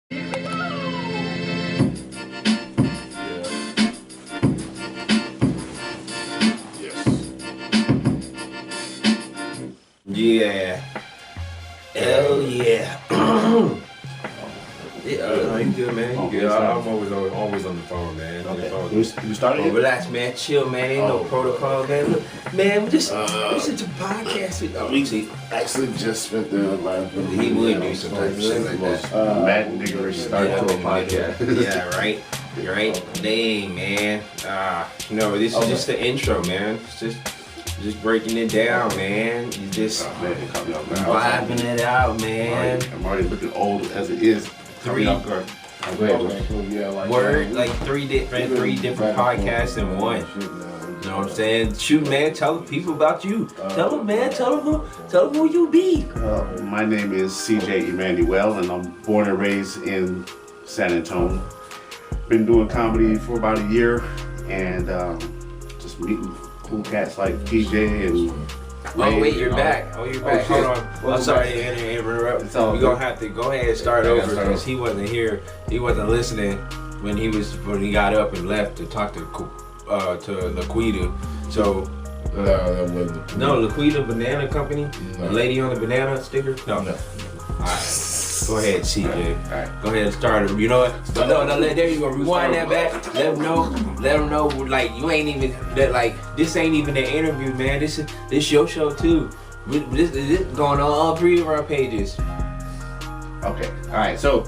Yeah. Hell yeah. Yeah, you good, man. You good. I'm always on the phone, man. Okay. You started? Relax, man. Chill, man. Ain't no protocol, man. Look, man, we just listen to podcasts. We actually just spent the live. He would do some type of shit like that. Matt Niggerish started to a podcast. Yeah, right. You're right. Dang, man. No, this is just the intro, man. It's just breaking it down, man. You just vibing it out, man. I'm already looking old as it is. Three. Go ahead. Word, like three different podcasts in one. You know what I'm saying? Shoot, man. Tell people about you. Tell them, man. Tell them who you be. My name is CJ Emmanuel, and I'm born and raised in San Antonio. Been doing comedy for about a year, and just meeting cool cats like PJ and. Oh wait, you're back. You're back. Hold on. I'm sorry to interrupt. We're gonna have to go ahead and start over because he wasn't here. He wasn't listening when he got up and left to talk to Laquita. So no, Laquita Banana Company. The lady on the banana sticker. No. Alright. Go ahead, CJ. Alright. Go ahead and start it. You know what? No, there you go. Rewind that back. Let them know. Like you ain't even that. Like this ain't even an interview, man. This your show too. This going on all three of our pages. Okay. All right. So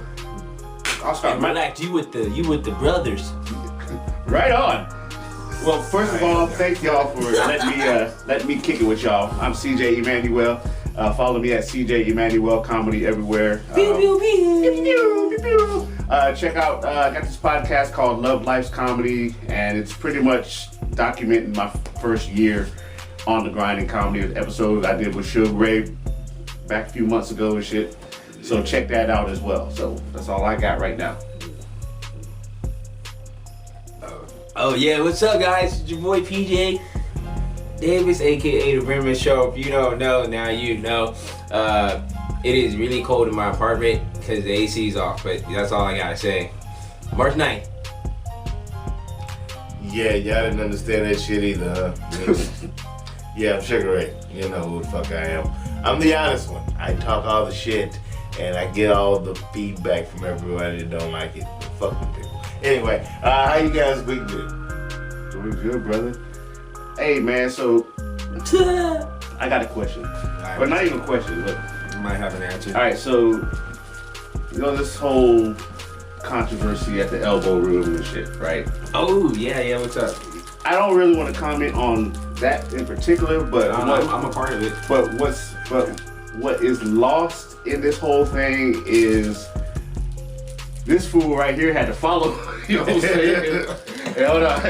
I'll start. Relax. You with the brothers. Right on. Well, first of all, thank y'all for letting me kick it with y'all. I'm CJ Emmanuel. Follow me at CJ Emmanuel Comedy everywhere. Check out, I got this podcast called Love Life's Comedy, and it's pretty much documenting my first year on the grind in comedy. An episode I did with Suge Ray back a few months ago and shit. So check that out as well. So that's all I got right now. Oh yeah, what's up guys? It's your boy PJ Davis, aka The Brimman Show. If you don't know, now you know. It is really cold in my apartment because the AC is off, but that's all I gotta say. March 9th. Yeah, y'all didn't understand that shit either, huh? Yeah, I'm Sugar Ray. You know who the fuck I am. I'm the honest one. I talk all the shit, and I get all the feedback from everybody that don't like it. Fuck them people. Anyway, how you guys been doing? Doing good, brother. Hey, man, so I got a question. Right. But not even a question, but you might have an answer. All right, so you know this whole controversy at the Elbow Room and shit, right? Oh, yeah, what's up? I don't really want to comment on that in particular, but I'm a part of it. But what is lost in this whole thing is this fool right here had to follow. You know what I'm saying? Hey, hold on.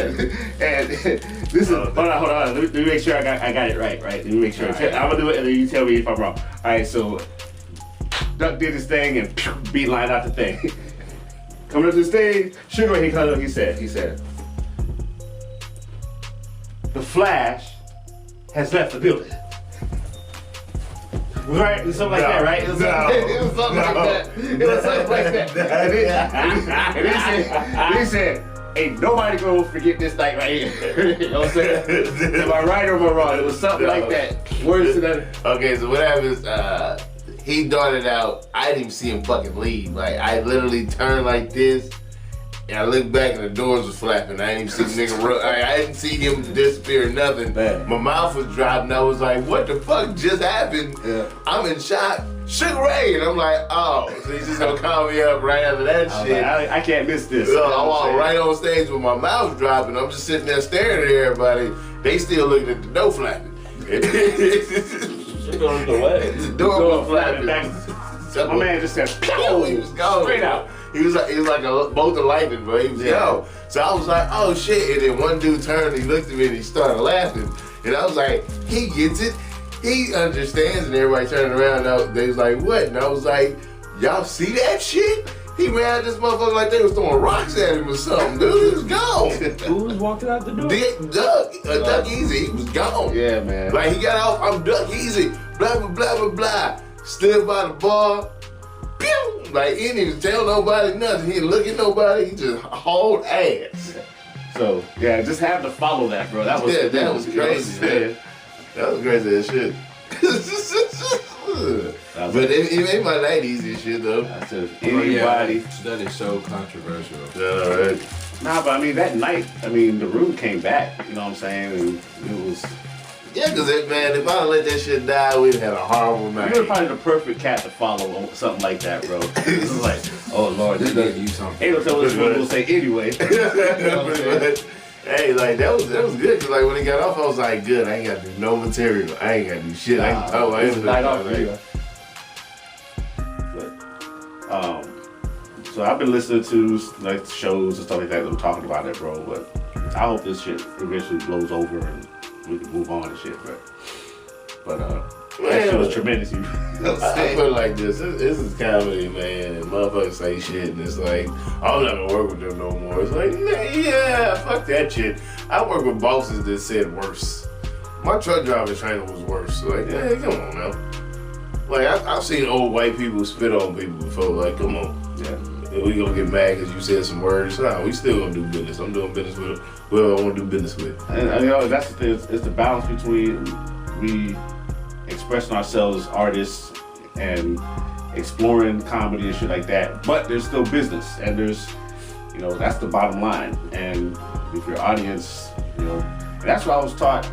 And this is hold on. Let me make sure I got it right. Let me make sure. Right. I'm gonna do it, and then you tell me if I'm wrong. All right. So Duck did his thing and beat line out the thing. Coming up to the stage, Sugar Ray comes up. He said, "The Flash has left the building." Right? It was something like that, right? It was something like that. And he said, ain't nobody gonna forget this night right here. You know what I'm saying? Am I right or am I wrong? It was something like that. Words to that. Okay, so what happens, he darted out. I didn't even see him fucking leave. Like, I literally turned like this, and I looked back and the doors was flapping. I didn't even see the nigga run. I didn't see him disappear or nothing. Man. My mouth was dropping. I was like, what the fuck just happened? Yeah. I'm in shock. Sugar Ray, and I'm like, oh, so he's just gonna call me up right after that shit. Like, I can't miss this. So I walk right on stage with my mouth dropping. I'm just sitting there staring at everybody. They still looking at the door flapping. The door was flapping. My man just said, pew! He was gone. Straight out. He was like a bolt of lightning, bro. He was gone. So I was like, oh shit. And then one dude turned, he looked at me and he started laughing. And I was like, he gets it. He understands. And everybody turned around and they was like, what? And I was like, y'all see that shit? He ran at this motherfucker like they was throwing rocks at him or something. Dude, he was gone. Who was walking out the door? Duck Easy. He was gone. Yeah, man. Like he got off, I'm Duck Easy. Blah, blah, blah, blah, blah. Stood by the bar. Pew! Like, he didn't even tell nobody nothing. He didn't look at nobody. He just hauled ass. So, yeah, just having to follow that, bro. That was crazy, man. That was crazy as shit. But it made my night easy as shit, though. I said, anybody. That is so controversial. Yeah, all right. Nah, but I mean, that night, I mean, the room came back, you know what I'm saying? And it was. Yeah, because man, if I'd let that shit die, we'd have had a horrible night. You're probably the perfect cat to follow on something like that, bro. It's like, oh Lord, this doesn't you something. ain't no telling what we're gonna say anyway. Hey, like that was good. Cause like when he got off, I was like, good. I ain't got to do no material. I ain't got to do shit. I ain't talk. I ain't night off, like, but, so I've been listening to like shows and stuff like that. I'm talking about it, bro. But I hope this shit eventually blows over and we can move on and shit, bro. But that shit was tremendous. You know what I'm I saying? put it like this is comedy, man, and motherfuckers say shit, and it's like, I'm not gonna work with them no more. It's like, nah, yeah, fuck that shit. I work with bosses that said worse. My truck driver trainer was worse. Like, yeah, come on now. Like, I've seen old white people spit on people before. Like, come on. Yeah. We gonna get mad because you said some words. Nah, we still gonna do business. I'm doing business with whoever I want to do business with. And you know, that's the thing. It's the balance between we expressing ourselves as artists and exploring comedy and shit like that. But there's still business, and there's, you know, that's the bottom line. And if your audience, you know, and that's what I was taught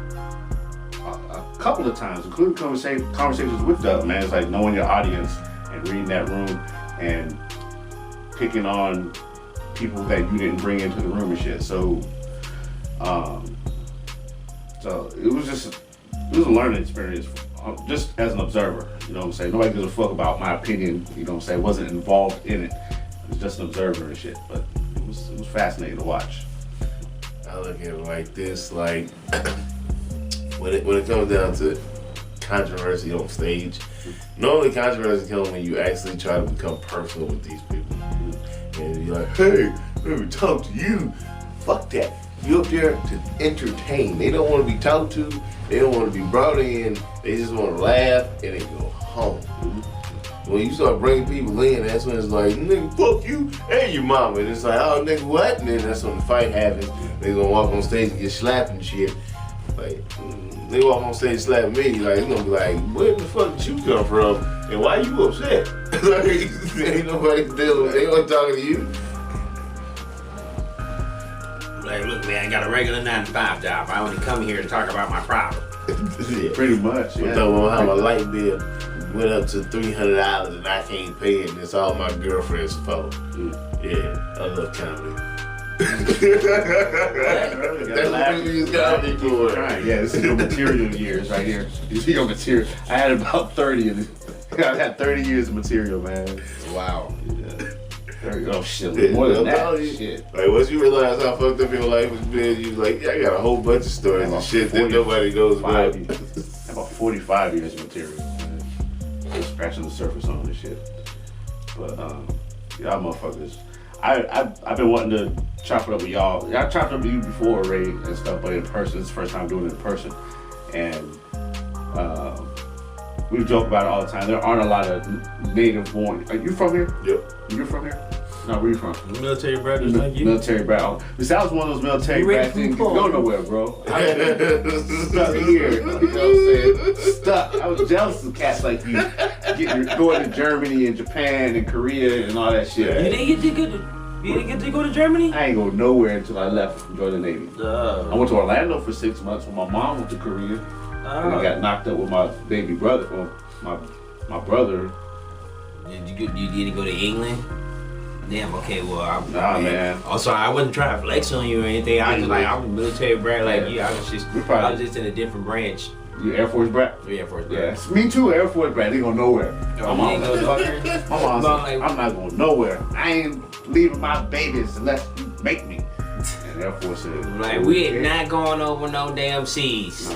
a couple of times, including conversations with Doug, man. It's like knowing your audience and reading that room and picking on people that you didn't bring into the room and shit. So it was a learning experience, just as an observer. You know what I'm saying? Nobody gives a fuck about my opinion. You know what I'm saying? Wasn't involved in it. I was just an observer and shit. But it was fascinating to watch. I look at it like this, like when it comes down to controversy on stage, normally controversy comes when you actually try to become personal with these people. And you're like, hey, let me talk to you. Fuck that. You up there to entertain. They don't want to be talked to. They don't want to be brought in. They just want to laugh and they go home. When you start bringing people in, that's when it's like, nigga, fuck you and your mama. And it's like, oh, nigga, what? And then that's when the fight happens. They gonna walk on stage and get slapped and shit. Like, they walk on stage slapping me, like, it's gonna be like, where the fuck did you come from? And why you upset? Like, ain't nobody dealing with, they ain't talking to you. Like, look, man, I got a regular 9-to-5 job. I only come here to talk about my problem. Yeah. Pretty much, I'm yeah. talking about how my light bill went up to $300 and I can't pay it, and it's all my girlfriend's fault. Yeah, I love comedy. That's what we use comedy for. Yeah, this is your material years right here. This is your material. I had about 30 of it. I had 30 years of material, man. Wow. Yeah. Oh shit, more than that. Shit. Like once you realize how fucked up your life has been, you like, yeah, I got a whole bunch of stories and shit that nobody knows about. About 45 years of material, man. Just scratching the surface on this shit. But y'all motherfuckers, I've been wanting to chop it up with y'all. I chopped up with you before, Ray, and stuff, but in person. It's the first time doing it in person, and we joke about it all the time. There aren't a lot of native born. Are you from here? Yep. You're from here? No, where you from? Military brothers like you. Military brat. Besides one of those military brats, didn't go nowhere, bro. I was stuck here. You know what I'm saying? Stuck. I was jealous of cats like you, going to Germany and Japan and Korea and all that shit. You didn't get to go to Germany? I ain't go nowhere until I left and joined the Navy. I went to Orlando for 6 months when my mom went to Korea. And I got knocked up with my baby brother, or my brother. Did you didn't go to England? Damn. Okay. Well, man. Also, I wasn't trying to flex on you or anything. I was like, I'm a military brat like you. I was just in a different branch. You Air Force brat? Yeah, Air Force brat. Yeah. Me too, Air Force brat. They go nowhere. My mom said, I'm not going nowhere. I ain't leaving my babies unless you make me. And Air Force said, like, we ain't not going over no damn seas.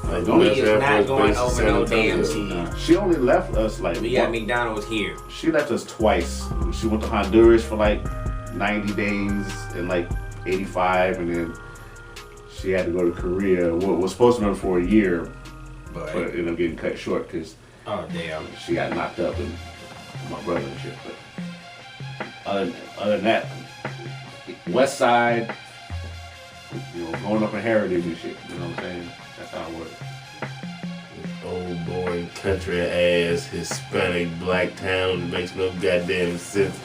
Like, We is not going over no damn seas. She only left us like. We got McDonald's here. She left us twice. She went to Honduras for like 90 days in like 85, and then she had to go to Korea. Was supposed to go for a year, but ended up getting cut short because oh damn, she got knocked up and my brother and shit. But other than that, West Side, you know, growing up in Heritage and shit. You know what I'm saying? That's how it works. Old boy, country ass, Hispanic black town that makes no goddamn sense.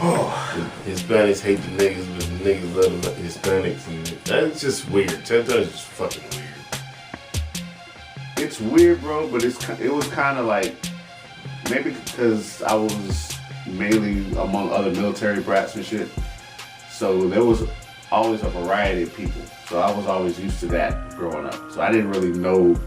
Hispanics hate the niggas, but the niggas love the Hispanics, and that's just weird. Sometimes it's just fucking weird. It's weird, bro, but it was kind of like, maybe because I was mainly among other military brats and shit, so there was always a variety of people. So I was always used to that growing up. So I didn't really know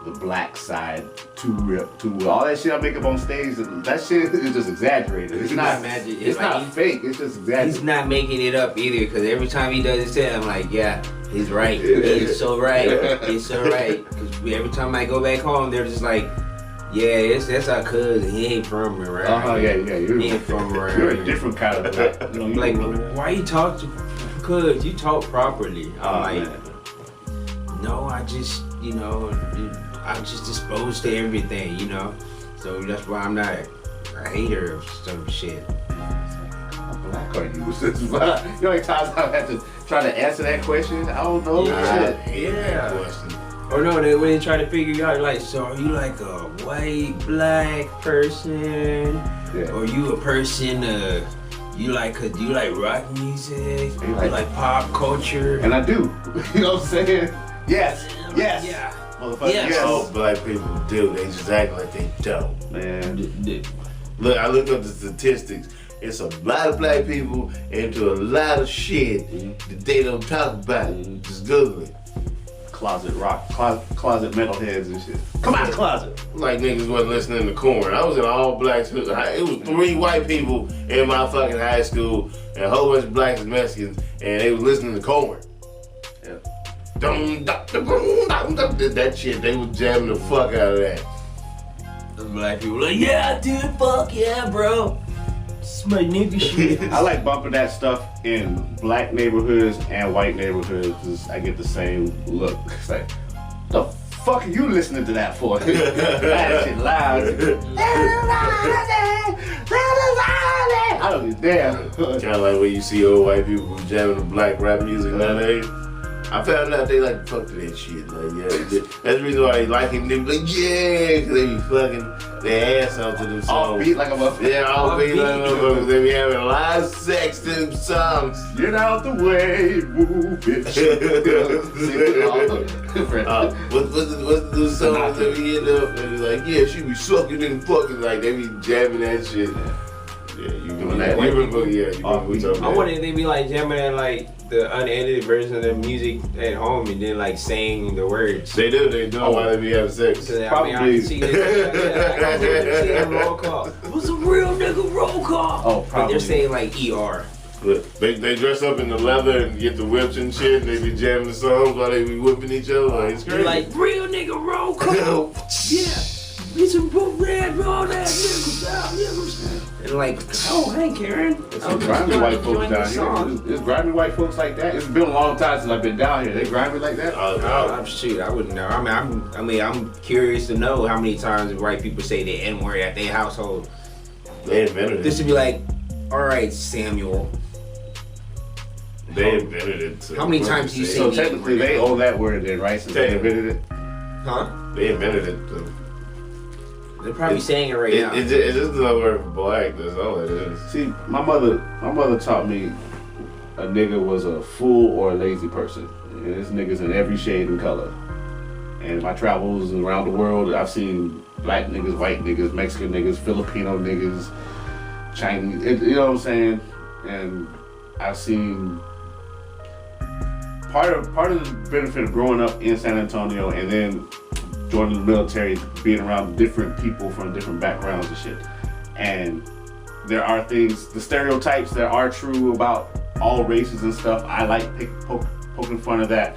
the black side too well. All that shit I make up on stage, that shit is just exaggerated. It's not magic. It's like not fake. It's just exaggerated. He's not making it up either, because every time he does his set, I'm like, yeah, he's right. He's so right. He's so right. Because every time I go back home, they're just like, yeah, that's our cousin. He ain't from around. Yeah. He ain't from around. You're a different kind of black. You know, like, why you talk to? Cause you talk properly. I'm like, man. No, I just, you know, I'm just disposed to everything, you know. So that's why I'm not a hater of some shit. How black are you? You know how many times I've had to try to answer that question? I don't know. Yeah. Question. Or no, when they try to figure you out, like, so are you like a white, black person? Yeah. Or you a person, you like rock music? You like pop culture? And I do. You know what I'm saying? Yes. Yeah. Motherfucker, yes. All black people do. They just act like they don't. Man. Look, I looked up the statistics. It's a lot of black people into a lot of shit that they don't talk about. Just Google it. Closet rock, closet metalheads and shit. Come out of the closet. Like niggas wasn't listening to Korn. I was in all black school. It was 3 white people in my fucking high school and a whole bunch of blacks and Mexicans, and they was listening to Korn. Yeah. That shit, they was jamming the fuck out of that. The black people like, yeah, dude, fuck yeah, bro. This is my nigga shit. I like bumping that stuff in black neighborhoods and white neighborhoods because I get the same look. It's like, the fuck are you listening to that for? That shit loud. I don't give a damn. Kind of like when you see old white people jamming the black rap music nowadays. I found out they like to fuck to that shit. Like, yeah, that's the reason why they like him. They be like, yeah, because they be fucking their ass off to them songs. All beat like a motherfucker. Yeah, all beat like a motherfucker. They be having a lot of sex to them songs. Get out the way, move it. What's the song that we end up? They be like, yeah, she be sucking and fucking. Like, they be jamming that shit. Yeah, you doing that? You remember? Yeah, you remember we talking about. I wonder if they be like jamming at like the unedited version of the music at home and then like saying the words. They do while they be having sex. Probably. I can see this. I can see that roll call. It was a real nigga roll call. Oh, probably. But they're saying like ER. They dress up in the leather and get the whips and shit. And they be jamming the songs while they be whipping each other. Like, it's crazy. They're like real nigga roll call. Yeah. It's a red roll that niggas out, niggas. And like, oh hey Karen. It's some grimy white folks down here. It's grimy white folks like that. It's been a long time since I've been down here. They grimy like that? Shoot, I wouldn't know. I'm curious to know how many times white people say the N-word at their household. They invented it. This would be like, all right, Samuel. They invented it. So how many times do you say? So technically, they own that word then, right? Since they invented it. Huh? They invented it. So. They're probably saying it right now. It's just another word for black. That's all it is. See, my mother taught me a nigga was a fool or a lazy person. And this nigga's in every shade and color. And my travels around the world, I've seen black niggas, white niggas, Mexican niggas, Filipino niggas, Chinese. You know what I'm saying? And I've seen part of the benefit of growing up in San Antonio and then joining the military, being around different people from different backgrounds and shit. And there are things, the stereotypes that are true about all races and stuff. I like poking fun of that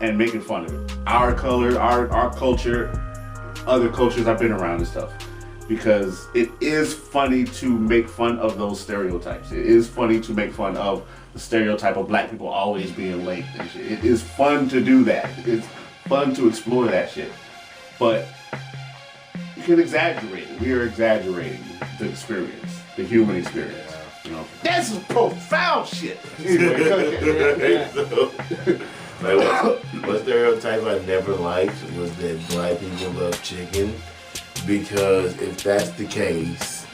and making fun of it. Our color, our culture, other cultures I've been around and stuff. Because it is funny to make fun of those stereotypes. It is funny to make fun of the stereotype of black people always being late and shit. It is fun to do that. It's fun to explore that shit. But you can exaggerate it. We are exaggerating the experience, the human experience. You know, that's some profound shit. Anyway, Like, one stereotype I never liked was that black people love chicken, because if that's the case,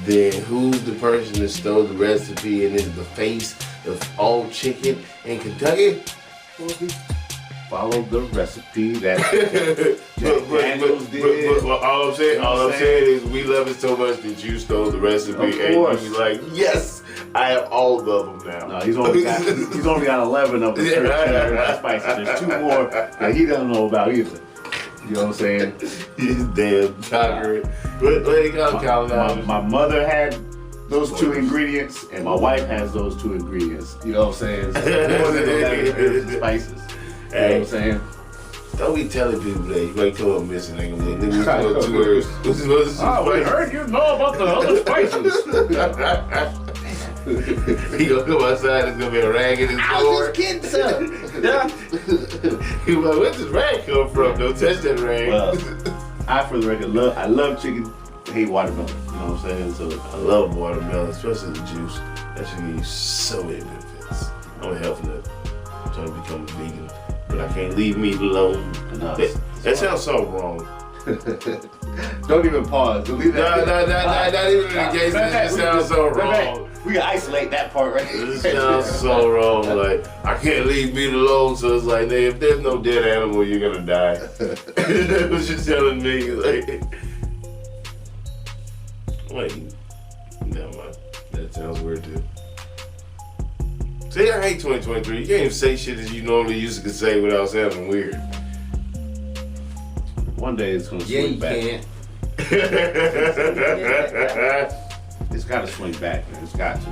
then who's the person that stole the recipe and is the face of all chicken in Kentucky? follow the recipe that Daniels did. But all I'm saying is we love it so much that you stole the recipe, and you're like, yes, I have all of them now. No, he's only got 11 of the spices. There's 2 more that he doesn't know about either. You know what I'm saying? He's damn conquering. What do you call it? My mother had those 2 ingredients, and my wife has those 2 ingredients. You know what I'm saying? So more than 11 herbs and spices. You know what I'm saying? Don't be telling people that you might come up missing. Then we put 2 herbs. We heard you know about the other spices. He gonna come outside, it's gonna be a rag in his door. I was just kidding, son. Yeah. He like, where's this rag come from? Don't touch that rag. Well, for the record, I love chicken, hate watermelon. You know what I'm saying? So I love watermelon, especially the juice. That should give you so many benefits. I'm a health nut. I'm trying to become a vegan, but I can't leave meat alone. No, that sounds so wrong. Don't even pause. Don't leave that. Not even in the case. It sounds so wrong. We can isolate that part right It sounds so wrong. Like, I can't leave meat alone, so it's like, if there's no dead animal, you're gonna die. That's what you're telling me. Like, wait, never mind. That sounds weird too. See, I hate 2023. You can't even say shit that you normally used to say without sounding weird. One day it's gonna swing back. Yeah, you can't. It's gotta swing back, man. It's got to.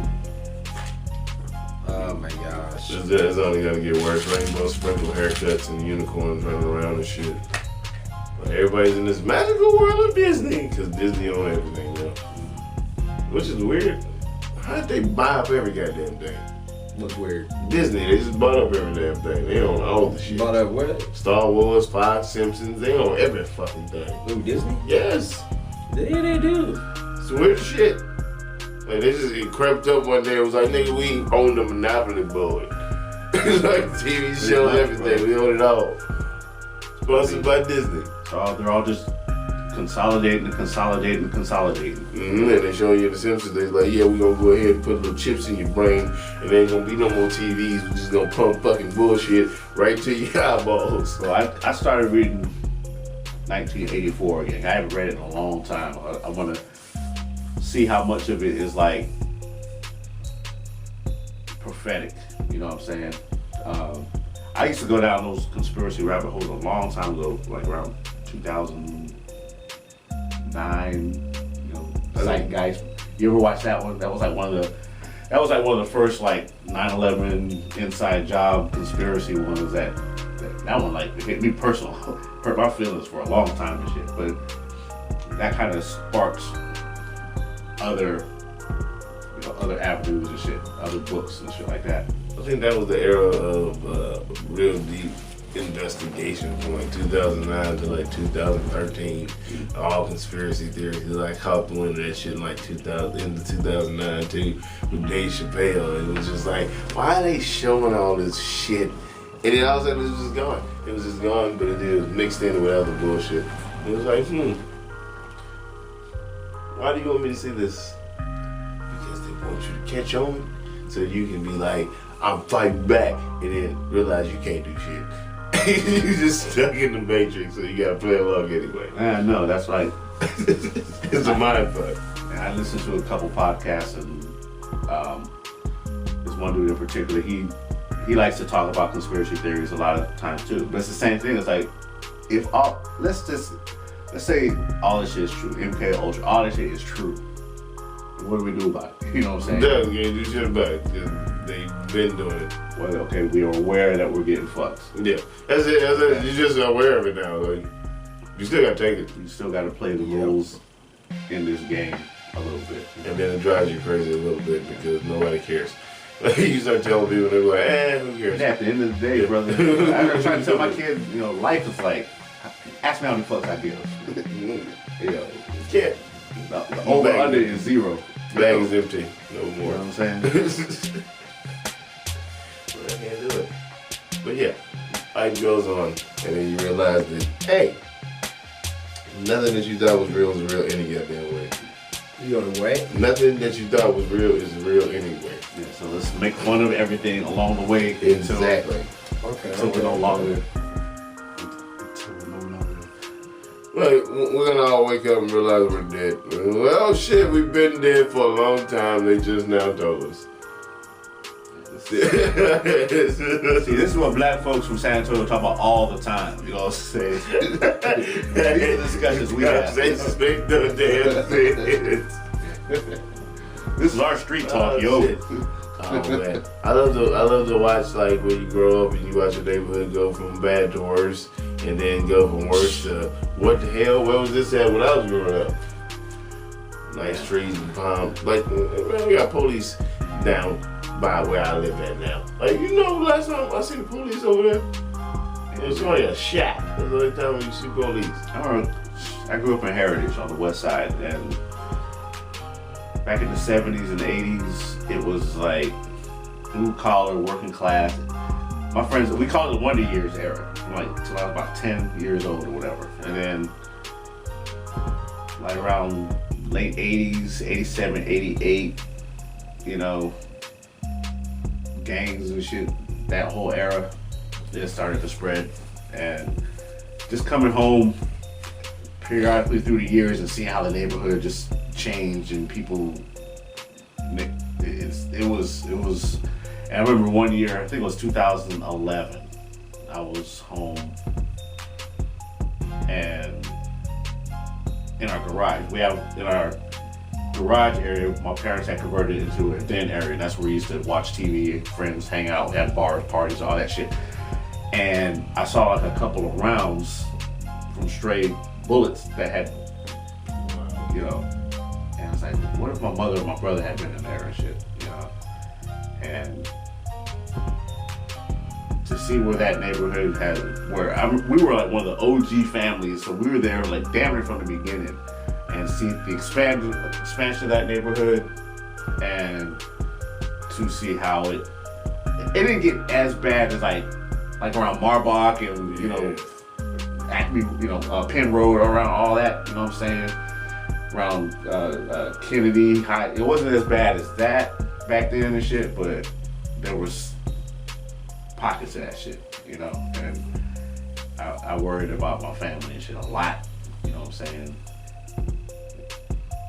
Oh my gosh. It's only gonna get worse. Rainbow sprinkle haircuts and unicorns running around and shit. But everybody's in this magical world of Disney, because Disney owns everything now. Which is weird. How did they buy up every goddamn thing? What's weird? Disney, they just bought up every damn thing. They own all the shit. Bought up what? Star Wars, Fox, Simpsons, they own every fucking thing. Who, Disney? Yes. Yeah, they do. It's weird shit. Like, they just crept up one day and was like, nigga, we own the Monopoly board. It's like TV shows, everything. We own it all. Sponsored by Disney. So they're all just consolidating. Mm-hmm. And they show you the Simpsons. They're like, yeah, we're gonna go ahead and put little chips in your brain, and there ain't gonna be no more TVs. We're just gonna pump fucking bullshit right to your eyeballs. So I started reading 1984 again. I haven't read it in a long time. I want to see how much of it is like prophetic. You know what I'm saying? I used to go down those conspiracy rabbit holes a long time ago, like around 2009. You know, Zeitgeist. You ever watch that one? That was like one of the first like 9/11 inside job conspiracy ones. That one like hit me personal, hurt my feelings for a long time and shit. But that kind of sparks other avenues and shit, other books and shit like that. I think that was the era of real deep investigation from like 2009 to like 2013. All conspiracy theories. Like hopped into that shit in like 2009 too with Dave Chappelle. It was just like, why are they showing all this shit? And then all of a sudden it was just gone. It was just gone, but it was mixed in with other bullshit. It was like, why do you want me to see this? Because they want you to catch on, so you can be like, I'm fighting back, and then realize you can't do shit. You're just stuck in the matrix, so you gotta play along anyway. I know, that's right. It's a mind fuck. And I listened to a couple podcasts, and this one dude in particular, he likes to talk about conspiracy theories a lot of times too. But it's the same thing. It's like, let's say all this shit is true. MK Ultra, all this shit is true. What do we do about it? You know what I'm saying? No, you can't do shit about it. They've been doing it. Well, okay, we are aware that we're getting fucked. Yeah, that's it. You're just aware of it now. Like, you still gotta take it. You still gotta play the rules in this game a little bit. And then it drives you crazy a little bit because nobody cares. Like, you start telling people, they're like, who cares? And at the end of the day, brother, I was trying to tell my kids, life is like, ask me how many fucks I give. You know, Yeah. the over under is 0. Bag is empty. No You more. know what I'm saying? Well, I can't do it. But yeah, life goes on, and then you realize that, hey, nothing that you thought was real is real any goddamn way. You go the way? Nothing that you thought was real is real anyway. Yeah, so let's make fun of everything along the way Exactly. until we're no longer. Like, we're gonna all wake up and realize we're dead. Well, shit, we've been dead for a long time. They just now told us. See, this is what black folks from San Antonio talk about all the time. You know what I'm saying? These are the discussions we have. They suspect the damn thing. This is our street talk, yo. Shit. Oh man, I love to watch like when you grow up and you watch your neighborhood go from bad to worse, and then go from worse to what the hell? Where was this at when I was growing up? Nice trees and palms. Like we got police down by where I live at now. Like last time I see the police over there, it was only a shack. That's the only time you see police. I grew up in Heritage on the west side, and back in the 70s and 80s, it was like blue collar, working class. My friends, we call it the Wonder Years era, like till I was about 10 years old or whatever. And then, like around late 80s, 87, 88, gangs and shit, that whole era, it started to spread. And just coming home periodically through the years and seeing how the neighborhood just changed and people, it was, and I remember one year, I think it was 2011, I was home and in our garage, in our garage area, my parents had converted it into a den area, and that's where we used to watch TV, friends hang out, we had bars, parties, all that shit. And I saw like a couple of rounds from stray bullets that had, and I was like, what if my mother or my brother had been in there and shit, and to see where that neighborhood we were like one of the OG families, so we were there like damn near from the beginning, and see the expansion of that neighborhood, and to see how it didn't get as bad as like around Marbach and Acme, Penn Road, around all that, you know what I'm saying? Around Kennedy High. It wasn't as bad as that back then and shit, but there was pockets of that shit, and I worried about my family and shit a lot, you know what I'm saying?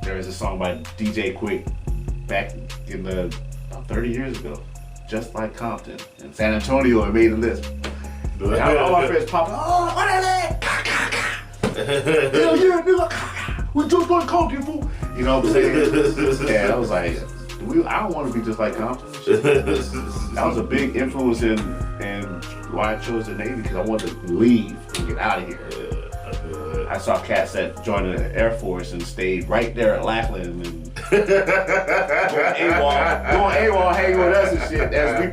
There is a song by DJ Quick back in about 30 years ago, Just Like Compton, and San Antonio had made a list. And all my friends popped, oh, what is it? Hell yeah, nigga. We just like Compton, fool. You know what I'm saying? Yeah, I was like, I don't want to be just like Compton. That was a big influence in why I chose the Navy, because I wanted to leave and get out of here. I saw cats that joined the Air Force and stayed right there at Lackland and going AWOL, hanging with us and shit as I'm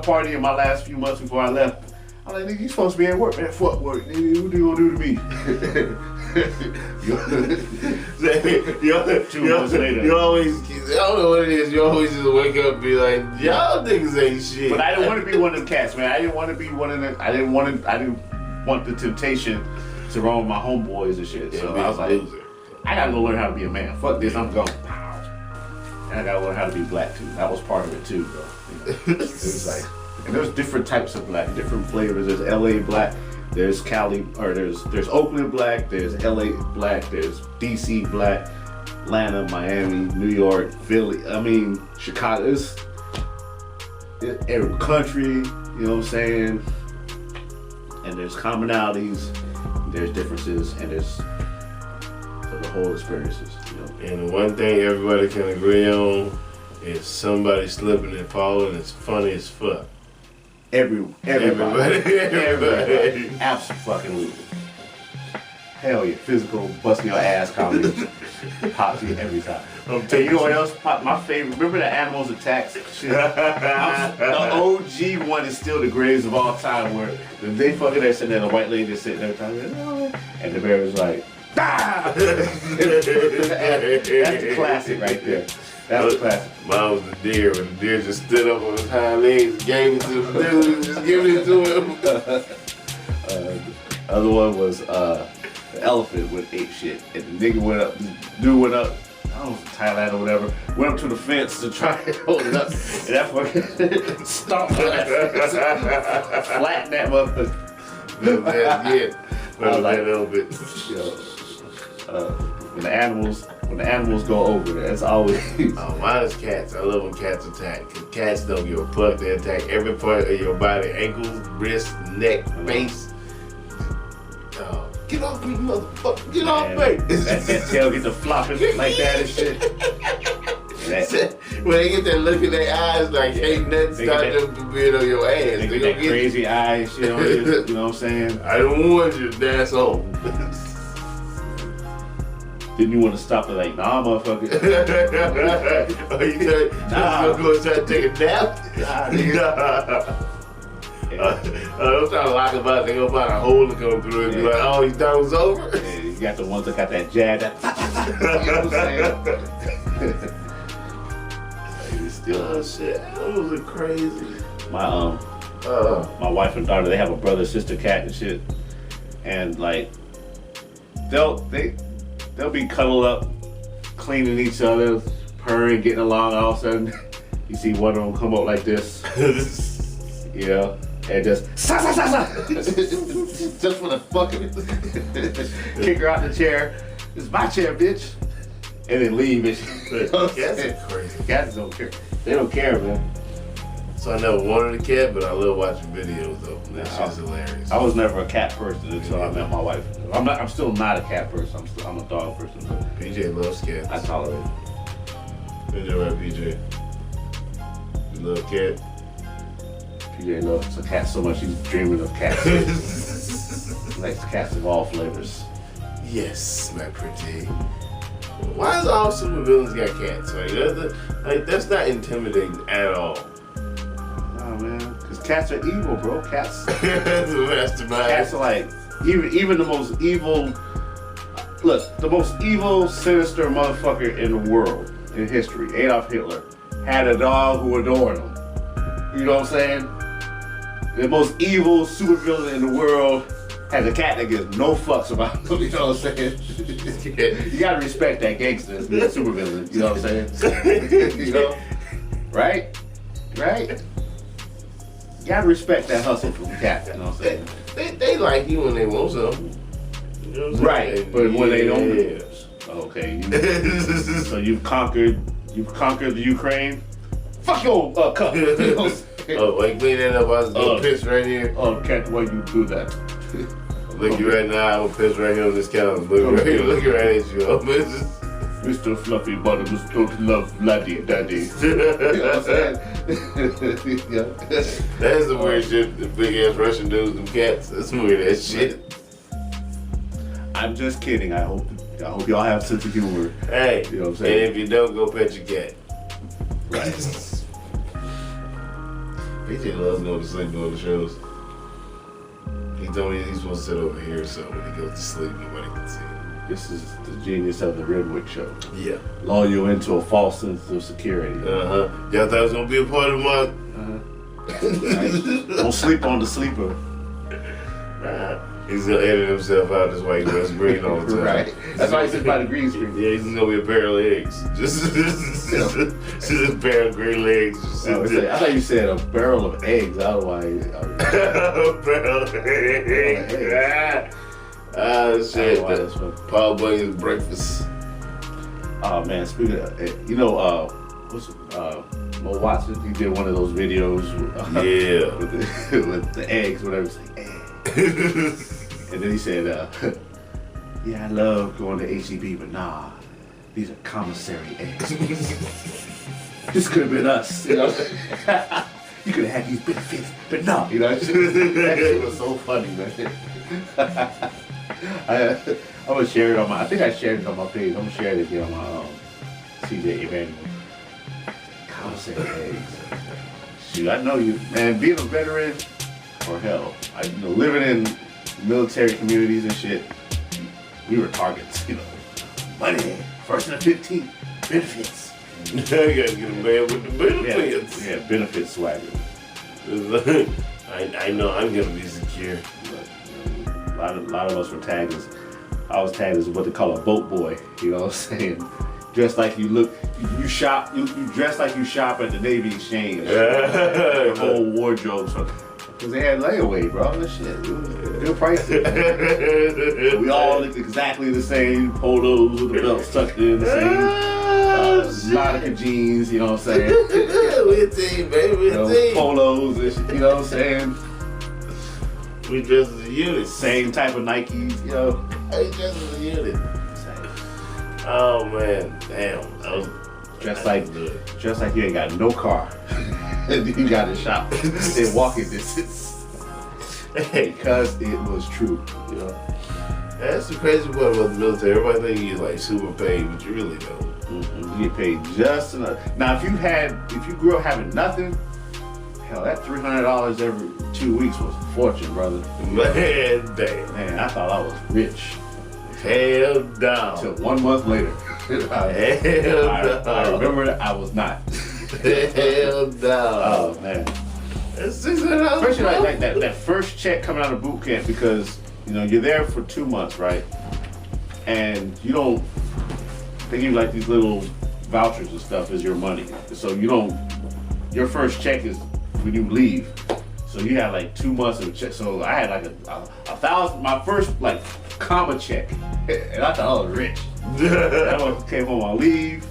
partying my last few months before I left. I'm like, nigga, you supposed to be at work, man. Fuck work, nigga. What you gonna do to me? 2 months later. You always, I don't know what it is, you always just wake up and be like, y'all niggas ain't shit. But I didn't want to be one of them cats, man. I didn't want to be one of them. I didn't want the temptation to run with my homeboys and shit. So I was like, I gotta go learn how to be a man. Fuck this, I'm going. And I gotta learn how to be black too. That was part of it too, bro. It was like, and there's different types of black, different flavors. There's LA black, there's Cali, or there's Oakland black, there's LA black, there's DC black, Atlanta, Miami, New York, Philly. I mean, Chicago. It's every country, you know what I'm saying? And there's commonalities, there's differences, and there's the whole experiences. And the one thing everybody can agree on is somebody slipping and falling is funny as fuck. Everybody. Absolutely. Hell yeah, physical, busting your ass comedy pops you every time. And you know what else? My favorite, remember the Animals Attacks shit? The OG one is still the greatest of all time, where they fucking there sitting there, the white lady just sitting there talking, and the bear was like, Ah! That's the classic right there. That was classic. Mine was the deer, when the deer just stood up on his hind legs and gave it to the dude, just giving it to him. The other one was the elephant with ape shit. And the nigga went up, this dude went up, I don't know, Thailand or whatever, went up to the fence to try and hold it up. And that fucking stomped on that fence, flattened that motherfucker. Yeah, I like a little bit. You know, when the animals go over, that's always. Oh, mine is cats. I love when cats attack. 'Cause cats don't give a fuck. They attack every part of your body: ankles, wrists, neck, face. Oh, get off me, motherfucker! Get off me! That tail get to flopping like that and shit. When they get that look in their eyes, like ain't nothing starting to be on your ass. They get that crazy eye and shit on you. You know what I'm saying? I don't want you to dance home. Didn't you want to stop it like, nah, motherfucker? Oh, you gonna try to take a nap? Nah, nigga. I'm trying to lock him out. They gonna find a hole to come through and be like, oh, you thought it was over? Yeah, you got the ones that got that jab. You know what I'm saying? Oh shit, those are crazy. My wife and daughter, they have a brother sister cat and shit, and like they'll be cuddled up, cleaning each other, purring, getting along. All of a sudden, you see one of them come up like this, you know, and just just for the fuck of it, kick her out the chair. It's my chair, bitch, and then leave it. Cats are crazy. Cats don't care. They don't care, man. So I never wanted a cat, but I love watching videos though. That shit's hilarious. I was never a cat person until I met my wife. I'm still not a cat person. I'm a dog person. But PJ loves cats. I tolerate it. PJ, right, PJ? You love cat? PJ loves a cat so much he's dreaming of cats. He likes cats of all flavors. Yes, my pretty. Why is all supervillains got cats? Like that's not intimidating at all. Oh man, because cats are evil, bro. Cats. That's a mastermind. Cats are like even the most evil. Look, the most evil, sinister motherfucker in the world in history, Adolf Hitler, had a dog who adored him. You know what I'm saying? The most evil supervillain in the world has a cat that gives no fucks about him. You know what I'm saying? You gotta respect that gangster as being a supervillain. You know what I'm saying? You know, right? Right? You gotta respect that hustle from the cat. You know what I'm saying? They like you when they want something. You know what I'm Right, saying? but when they don't, Yeah. okay. So you've conquered the Ukraine. Fuck your cup. You know what I'm saying? Oh, like clean that up. I was gonna piss right here. Oh, cat, why you do that? Look you right now. I'm gonna piss right here on this counter. Look right here. Looking right at you. Mr. Fluffy Bottoms don't love Laddie Daddy. You know what I'm saying? Yeah. That's the weird shit. The big ass Russian dudes, them cats. That's some weird ass shit. I'm just kidding. I hope y'all have sense of humor. Hey, You know what I'm saying? and if you don't, go pet your cat. Right. PJ loves going to sleep doing the shows. He told me he's supposed to sit over here so when he goes to sleep, nobody can see him. This is the genius of the Renwick show. Yeah. Lull you into a false sense of security. Y'all thought it was gonna be a part of my. Right. Don't sleep on the sleeper. He's gonna edit himself out. That's why he wears green all the time. Right. That's why he sits by the green screen. Yeah, he's gonna be a pair of legs. Just a pair of green legs. Just I thought you said a barrel of eggs. Otherwise, a barrel of eggs. Ah, shit. why that's funny. Paul Bunyan's breakfast. Oh man, speaking of, Mo Watson, he did one of those videos. Yeah. with the eggs, whatever. It's like, eggs. And then he said, yeah, I love going to HEB, but nah, these are commissary eggs. This could have been us, you know? You could have had these benefits, but no, you know? That shit was so funny, man. I'm gonna share it on I think I shared it on my page. I'm gonna share it again on my CJ Emmanuel. Commissary eggs. Shoot, I know you, man, being a veteran, or hell, living in military communities and shit, we were targets, you know. Money, first and the 15th, benefits. I gotta get a man with the benefits. Yeah, benefit swagger. I know I'm gonna be secure. But, a lot of us were tagged as, I was tagged as what they call a boat boy, you know what I'm saying? Dressed like you look, you shop, you dress like you shop at the Navy Exchange. Your whole wardrobe. Because they had layaway, bro. That shit, it was good pricing. We all looked exactly the same, polos with the belts tucked in the same. Nautica jeans, you know what I'm saying? We a team, baby, we a team. Polos and shit, you know what I'm saying? We dress as a unit. Same type of Nikes, you know? We dress as a unit. Oh man, damn. I was Dressed like you ain't got no car. You got to shop in walking distance. Because it was true, you know? That's the crazy part about the military. Everybody think he's like super paid, but you really don't. Mm-hmm. You get paid just enough. Now, if you grew up having nothing, hell, that $300 every 2 weeks was a fortune, brother. Man, damn. Man, I thought I was rich. Hell down. Until 1 month later. I remember that I was not. Hell down. Oh, man. That's $600. Especially like that first check coming out of boot camp, because, you know, you're there for 2 months, right? And you don't, they give you like these little vouchers and stuff as your money. So you don't, your first check is when you leave. So you have like 2 months of check. So I had like a thousand, my first like comma check. And I thought I was rich. That one came home on leave,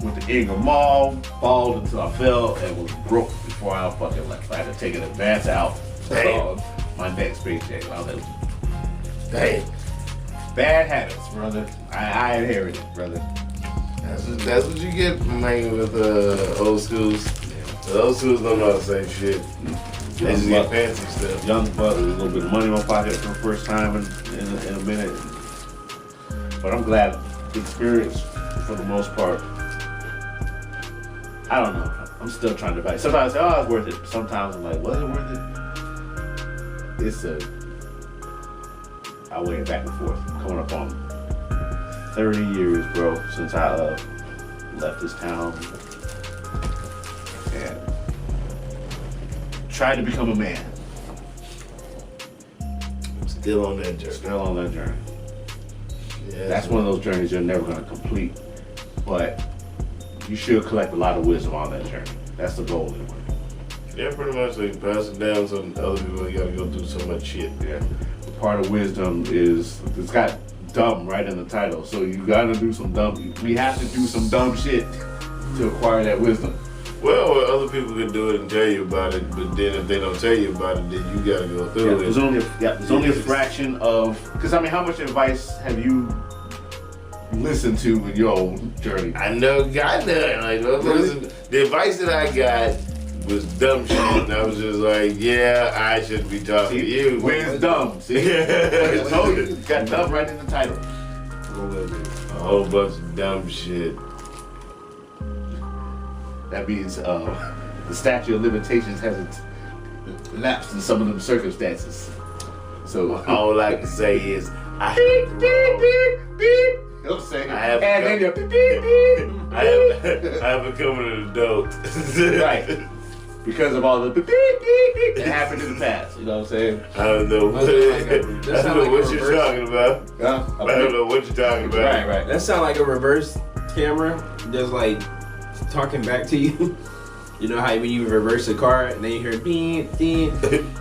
went to Ingham Mall, balled until I fell and was broke before I fucking left. I had to take an advance out on my next paycheck. I was like, Damn. bad habits, brother. I inherited, brother. That's what you get from hanging with old schools. The old schools don't know how to say shit. They just get fancy stuff. Young buck with a little bit of money in my pocket for the first time in a minute. But I'm glad the experience, for the most part, I don't know. I'm still trying to buy it. Sometimes I say, oh, it's worth it. Sometimes I'm like, was it worth it? I weigh it back and forth. Coming up on 30 years, bro, since I left this town and tried to become a man. I'm still on that journey. Still on that journey. Yeah, That's one of those journeys you're never going to complete, but you should collect a lot of wisdom on that journey. That's the goal anyway. Yeah, pretty much. Like pass it down so other people ain't gotta go do so much shit. Yeah. Part of wisdom is, it's got dumb right in the title, so you gotta do some dumb, we have to do some dumb shit to acquire that wisdom. Well, other people can do it and tell you about it, but then if they don't tell you about it, then you gotta go through it. There's only a fraction of, because I mean, how much advice have you listened to in your own journey? I know, got none. Like, listen, the advice that I got was dumb shit, and I was just like, yeah, I shouldn't be talking to you. Wisdom. See? I told you. It's got dumb right in the title. A whole bunch of dumb shit. That means the statute of limitations hasn't lapsed in some of them circumstances. So All I can say is, I have beep, grown. beep, beep. You know what I'm saying? I have and then you're beep, beep, beep. I have become an adult. Right. Because of all the beep, beep, beep that happened in the past. You know what I'm saying? I don't know. I don't know what you're talking about. I don't know what you're talking about. Right. That sound like a reverse camera, just like talking back to you. You know how when you reverse a car and then you hear beep, beep.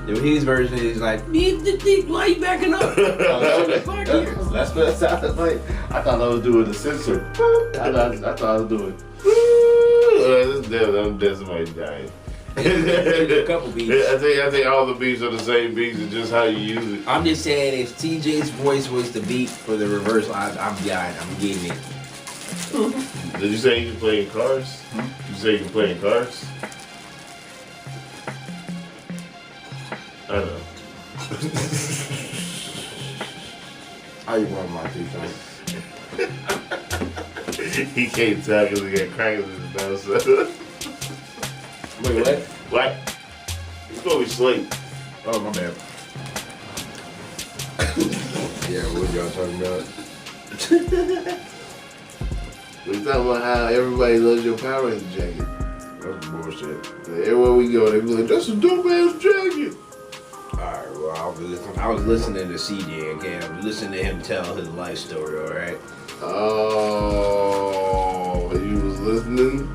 His version is like beep, beep, beep. Why you backing up? That's what it sounded like. I thought I was doing the sensor. I thought I was doing. I'm dead. Somebody dying. A couple beats. I think all the beats are the same beats. It's just how you use it. I'm just saying, if TJ's voice was the beat for the reverse, I'm getting it. Did you say you can play in cars? You say you can play in cars? I don't know. How you want my teeth on? He can't talk because he got crackers in his mouth. So. Wait, what? What? He's gonna be asleep. Oh, my bad. Yeah, what y'all talking about? We talking about how everybody loves your Power Ranger jacket. That's bullshit. Everywhere we go, they be like, "That's a dope ass jacket." Alright, well, I was listening to CD again. I was listening to him tell his life story, alright? Oh, you was listening?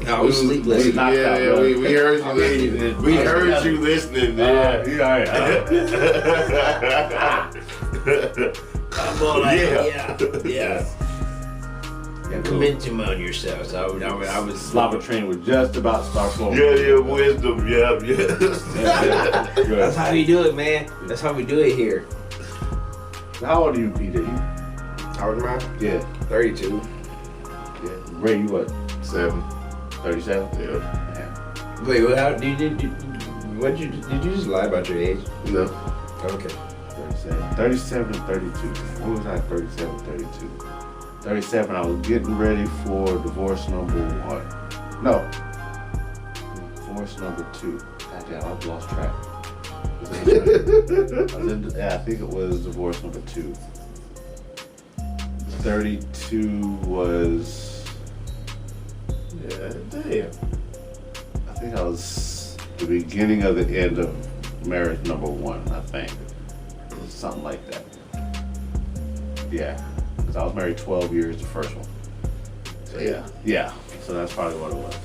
I was sleepless. We heard you listening. We heard you listening, man. I'm all like, yeah. Momentum on yourselves. I was Slobber Train would just about start flowing. Yeah, wisdom, yeah. That's how you do it, man. That's how we do it here. How old are you, PJ? How old am I? Yeah. 32. Yeah. Ray, you what? 37? Yeah. Wait, what? Did you just lie about your age? No. Okay. 37 and 32. What was I? 37, 32. 37, I was getting ready for divorce number 1. No. Divorce number 2. Goddamn, I've lost track. I think it was divorce number 2. 32 was... Yeah, damn. I think I was the beginning of the end of marriage number 1, I think. It was something like that. Yeah. Because I was married 12 years, the first one. So yeah. So that's probably what it was.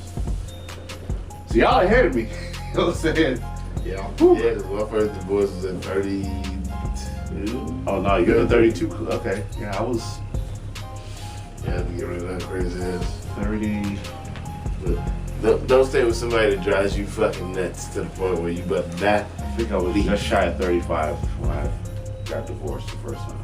So y'all ahead of me. You know what I'm saying? Yeah. Yeah, because my first divorce was at 32. Oh no, you're the 32. Okay. Yeah, I was Yeah, I had to get rid of that crazy ass. 30. Don't stay with somebody that drives you fucking nuts to the point where you about to die. I think I was just shy of 35 when I got divorced the first time.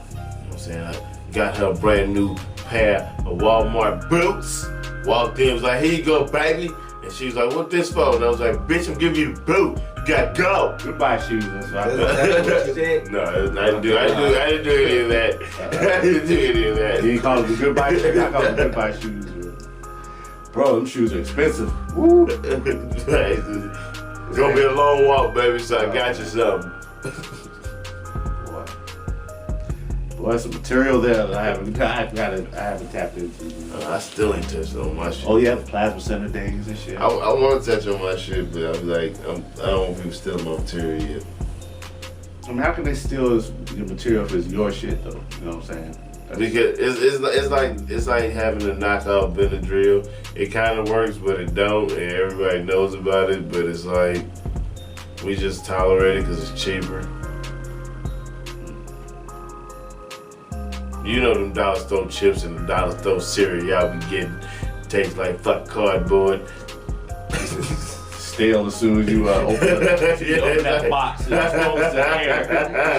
You know what I'm saying? I got her a brand new pair of Walmart boots. Walked in, was like, "Here you go, baby." And she was like, "What this for?" And I was like, "Bitch, I'm giving you the boot. You gotta go." Goodbye shoes. That's right. Is that what you said? No, I didn't do any of that. I didn't do any of that. You ain't call them the goodbye shoes. I call them goodbye shoes. Bro, them shoes are expensive. Woo. It's gonna be a long walk, baby, so I got you something. Boy, some material there that I haven't tapped into. I still ain't touched on my shit. Oh yeah, the plasma center days and shit. I want to touch on my shit, but I'm like, I don't know if people steal my material yet. I mean, how can they steal your material if it's your shit though? You know what I'm saying? Because it's like having a knockout Benadryl. It kind of works, but it don't, and everybody knows about it. But it's like we just tolerate it because it's cheaper. You know them dollar store chips and the dollar store cereal y'all be getting tastes like fuck cardboard. Stale as soon as you open that box. It's supposed to air.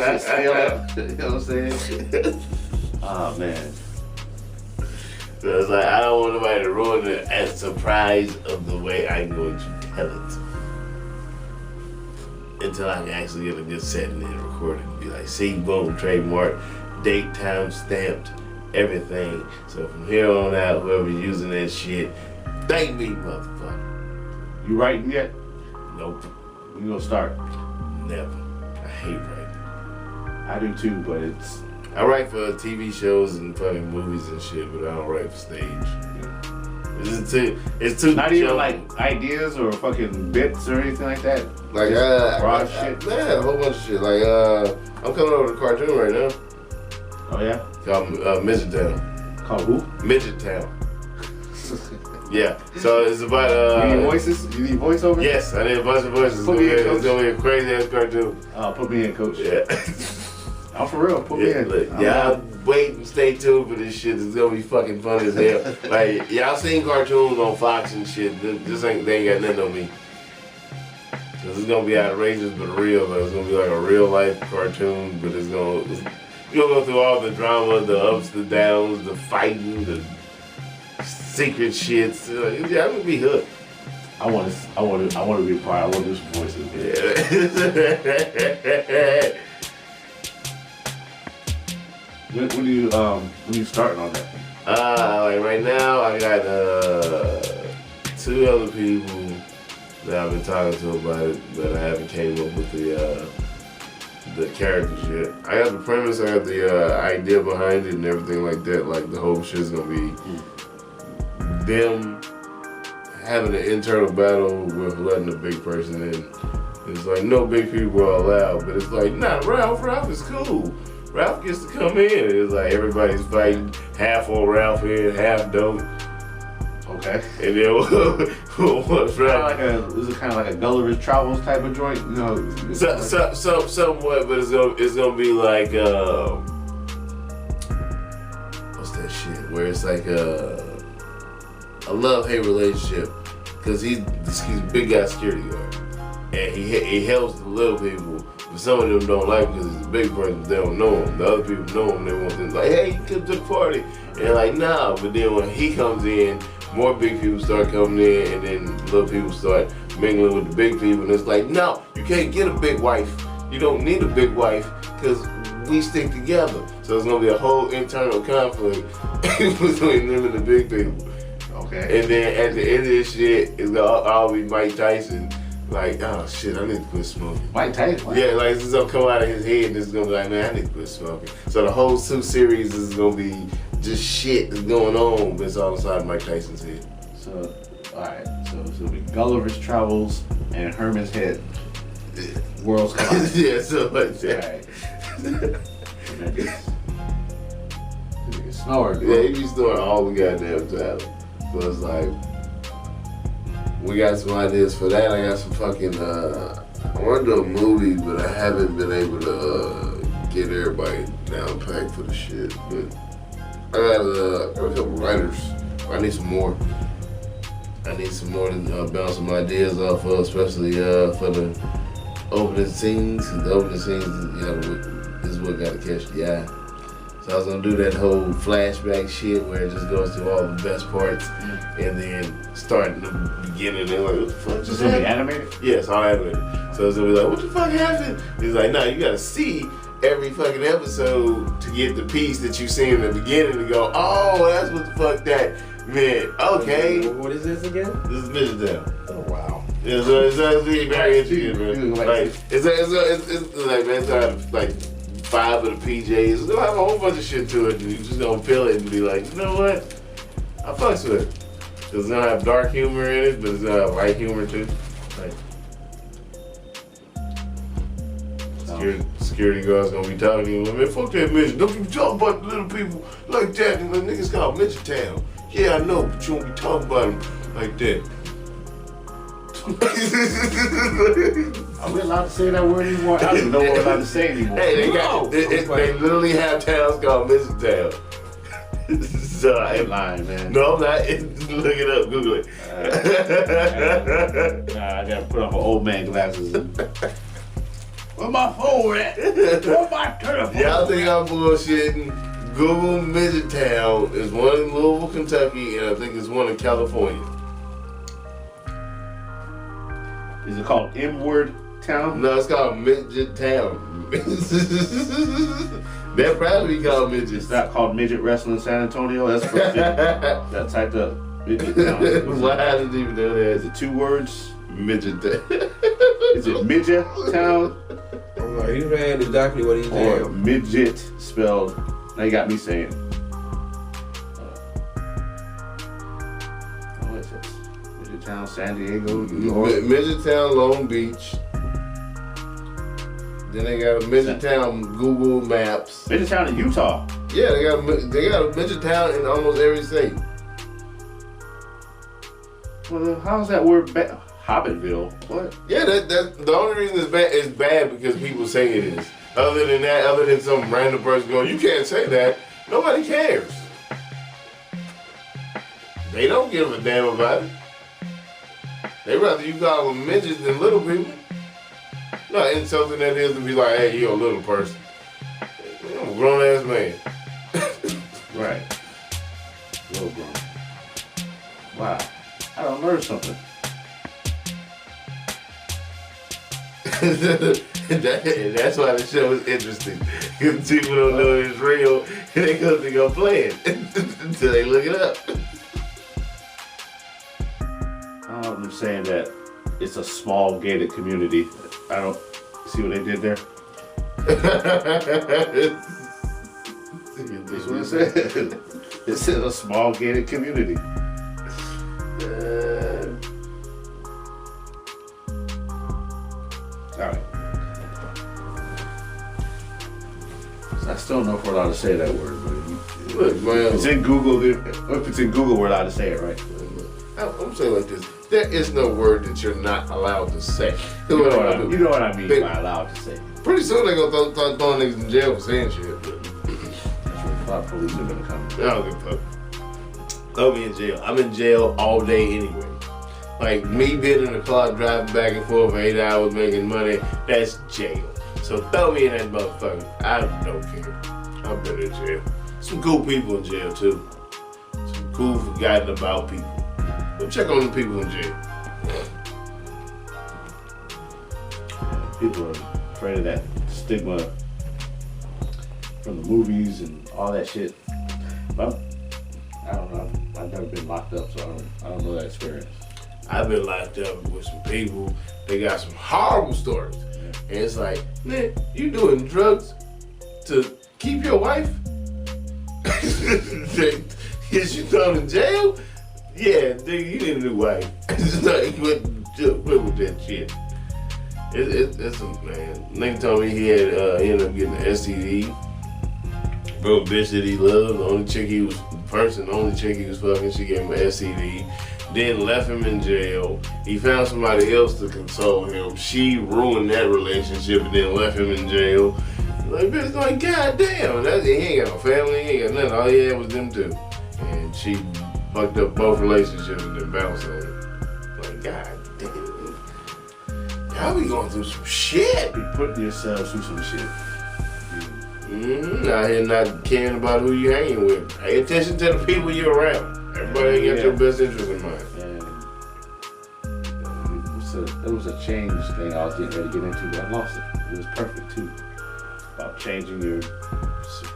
Shit stale up. You know what I'm saying? Oh man. So it's like I don't want nobody to ruin the surprise of the way I'm going to tell it. Until I can actually get a good setting and record it and be like, see, boom, trademark, date, time stamped, everything. So from here on out, whoever's using that shit, thank me, motherfucker. You writing yet? Nope. When you gonna start? Never. I hate writing. I do too, but it's... I write for TV shows and fucking movies and shit, but I don't write for stage. It's too not even like ideas or fucking bits or anything like that. Like broad shit. Yeah, a whole bunch of shit. Like I'm coming over to cartoon right now. Oh yeah. Called Midget Town. Called who? Midget Town. Yeah. So it's about You need voices? You need voiceover? Yes, I need a bunch of voices. It's gonna be a crazy ass cartoon. Put me in, coach. Yeah. Oh, for real, put me in. Look, y'all wait and stay tuned for this shit. It's gonna be fucking fun as hell. Like, y'all seen cartoons on Fox and shit. They ain't got nothing on me. Cause it's gonna be outrageous but real. But it's gonna be like a real life cartoon. But you're gonna go through all the drama, the ups, the downs, the fighting, the secret shits. Yeah, I'm gonna be hooked. I want to be a part. I want to do some voices. Yeah. When you starting on that? Like right now, I got 2 other people that I've been talking to about it, but I haven't came up with the the characters yet. I got the premise, I got the idea behind it and everything like that. Like the whole shit's gonna be them having an internal battle with letting the big person in. It's like no big people are allowed, but it's like, nah, Ralph is cool. Ralph gets to come in. It's like everybody's fighting, half on Ralph in, half don't. Okay. And then what's Ralph? Is it kind of like a Gulliver's Travels type of joint? You know, somewhat, but it's gonna be like what's that shit? Where it's like a love-hate relationship, because he's a big guy security guard, and he helps the little people. But some of them don't like him because he's a big person. They don't know him. The other people know him. They want them like, hey, come to the party. And they're like, nah. But then when he comes in, more big people start coming in, and then little people start mingling with the big people. And it's like, no, you can't get a big wife. You don't need a big wife because we stick together. So it's gonna be a whole internal conflict between them and the big people. Okay. And then at the end of this shit, it's gonna all be Mike Tyson. Like, oh shit, I need to quit smoking. Mike Tyson? What? Yeah, like this is gonna come out of his head and it's gonna be like, man, I need to quit smoking. So the whole 2 series is gonna be just shit that's going on, but it's all inside Mike Tyson's head. So, alright, so it'll be Gulliver's Travels and Herman's Head. Worlds collide. Yeah, so like that. Alright. It's snoring, bro. Yeah, he be snoring all the goddamn time. So it's like, we got some ideas for that. I got some fucking, I want to do a movie, but I haven't been able to get everybody down packed for the shit. But I got a couple writers. I need some more. I need some more to bounce some ideas off of, especially for the opening scenes. The opening scenes, is what got to catch the eye. So I was gonna do that whole flashback shit where it just goes through all the best parts, and then start in the beginning and like, what the fuck just gonna be happened? animated? Yeah, it's all animated. So it's gonna be like, what the fuck happened? He's like, nah, you gotta see every fucking episode to get the piece that you see in the beginning to go, oh, that's what the fuck that meant. Okay. What is this again? This is Midget Town. Oh wow. Yeah, so it's actually very interesting, man. Like, it's like, man, it's like 5 of the PJs. It's gonna have a whole bunch of shit to it, and you just gonna feel it and be like, you know what? I fucks with it. It's gonna have dark humor in it, but it's gonna have light humor too. Like, security guards gonna be talking to you, man, fuck that midget. Don't you talk about the little people like that. And the niggas called Midget Town. Yeah, I know, but you don't be talking about them like that. Are we allowed to say that word anymore? I don't even know what we're allowed to say anymore. Hey, they literally have towns called Midget Town. So I ain't lying, man. No, I'm not. Look it up. Google it. I gotta put on my old man glasses. Where my phone at? Where my telephone? Y'all think I'm bullshitting? Google Midget Town. Is one in Louisville, Kentucky, and I think it's one in California. Is it called M-Word Town? No, it's called Midget Town. That probably be called Midget. It's not called Midget Wrestling San Antonio. That's for shit. That typed up Midget Town. Why I didn't even know that? Is it 2 words? Midget Town. Is it Midget Town? He's saying exactly what he's Or saying. midget spelled? Now you got me saying. What is it? Midget Town, San Diego, New York. Midget Town, Long Beach. Then they got a Midget Town Google Maps. Midget Town in Utah. Yeah, they got a Midget Town in almost every state. Well, how's that word bad? Hobbitville. What? Yeah, that's the only reason it's bad because people say it is. Other than that, other than some random person going, you can't say that. Nobody cares. They don't give a damn about it. They rather you call them midgets than little people. No, insulting that is to be like, hey, you're a little person. I'm a grown ass man. Right. Little grown. Wow. I don't learn something. That's why the show is interesting. Because people don't know it's real and they go play it until they look it up. I'm saying that it's a small gated community. I don't see what they did there. That's what it said. It said a small gated community. Alright. So I still don't know if we're allowed to say that word, but Look, man. if it's in Google, we're allowed to say it, right? I'm saying like this. There is no word that you're not allowed to say. You know what I mean by allowed to say. Pretty soon they're gonna start throwing niggas in jail for saying shit. That's where the thought police are gonna come. I don't give a fuck. Throw me in jail. I'm in jail all day anyway. Like me being in the car driving back and forth for 8 hours making money, that's jail. So throw me in that motherfucker. I don't care. I've been in jail. Some cool people in jail too. Some cool forgotten about people. Go check on the people in jail. People are afraid of that stigma from the movies and all that shit. But I don't know. I've never been locked up, so I don't know that experience. I've been locked up with some people. They got some horrible stories. Yeah. And it's like, man, you doing drugs to keep your wife? Is you thrown in jail? Yeah, nigga, you need a new wife. It's like, what with that shit? It's a man. Nigga told me he had ended up getting an STD. Bro, bitch that he loved, the only chick he was fucking, she gave him an STD. Then left him in jail. He found somebody else to console him. She ruined that relationship and then left him in jail. Like, bitch, like, goddamn. He ain't got no family, he ain't got nothing. All he had was them two. And she fucked up both relationships and then bounced on him. Like, god damn. Y'all be going through some shit. Be putting yourselves through some shit. Out here not caring about who you hanging with. Pay attention to the people you're around. Everybody ain't got your best interest in mind. And it was a change thing I was getting ready to get into, but I lost it. It was perfect too. About changing your,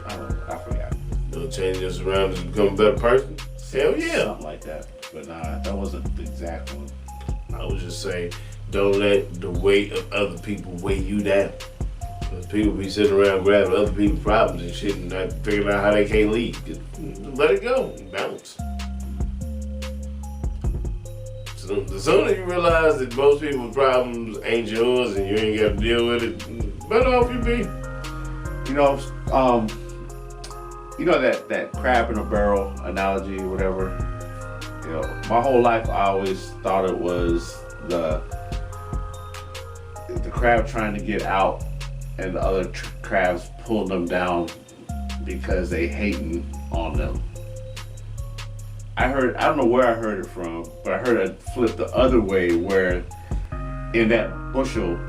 I forgot. You'll change your surroundings to become a better person? Hell yeah. Something like that. But nah, that wasn't the exact one. I would just say, don't let the weight of other people weigh you down. Because people be sitting around grabbing other people's problems and shit and not figuring out how they can't leave. Just let it go. Bounce. So the sooner you realize that most people's problems ain't yours and you ain't got to deal with it, better off you be. You know that crab in a barrel analogy or whatever? You know, my whole life I always thought it was the crab trying to get out and the other crabs pulling them down because they hating on them. I don't know where I heard it from, but I heard it flip the other way where in that bushel,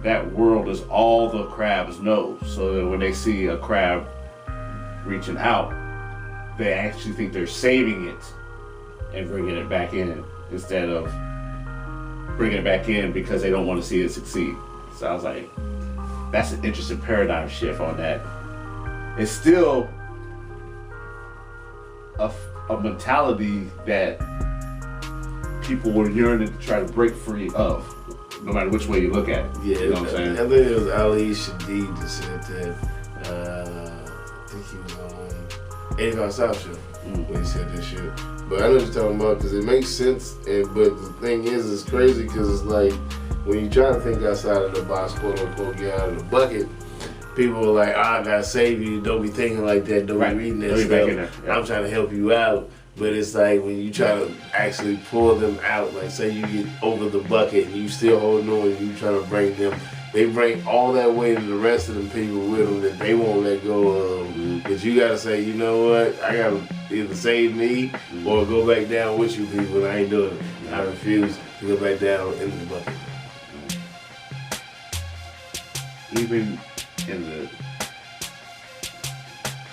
that world is all the crabs know. So that when they see a crab reaching out, they actually think they're saving it and bringing it back in instead of bringing it back in because they don't want to see it succeed. So I was like, that's an interesting paradigm shift on that. It's still a mentality that people were yearning to try to break free of, no matter which way you look at it. Yeah, you know what I'm saying? I think it was Ali Shadid that said that. I think he was on 85 South Show when he said this shit. But I know what you're talking about because it makes sense. But the thing is, it's crazy because it's like when you try to think outside of the box, quote unquote, get out of the bucket. People are like, I gotta save you. Don't be thinking like that. Don't be reading that stuff. I'm trying to help you out. But it's like when you try to actually pull them out, like say you get over the bucket and you still holding on and you trying to bring them, they bring all that weight to the rest of them people with them that they won't let go of. But you gotta say, you know what? I gotta either save me or go back down with you people. I ain't doing it. I refuse to go back down in the bucket. Even in the,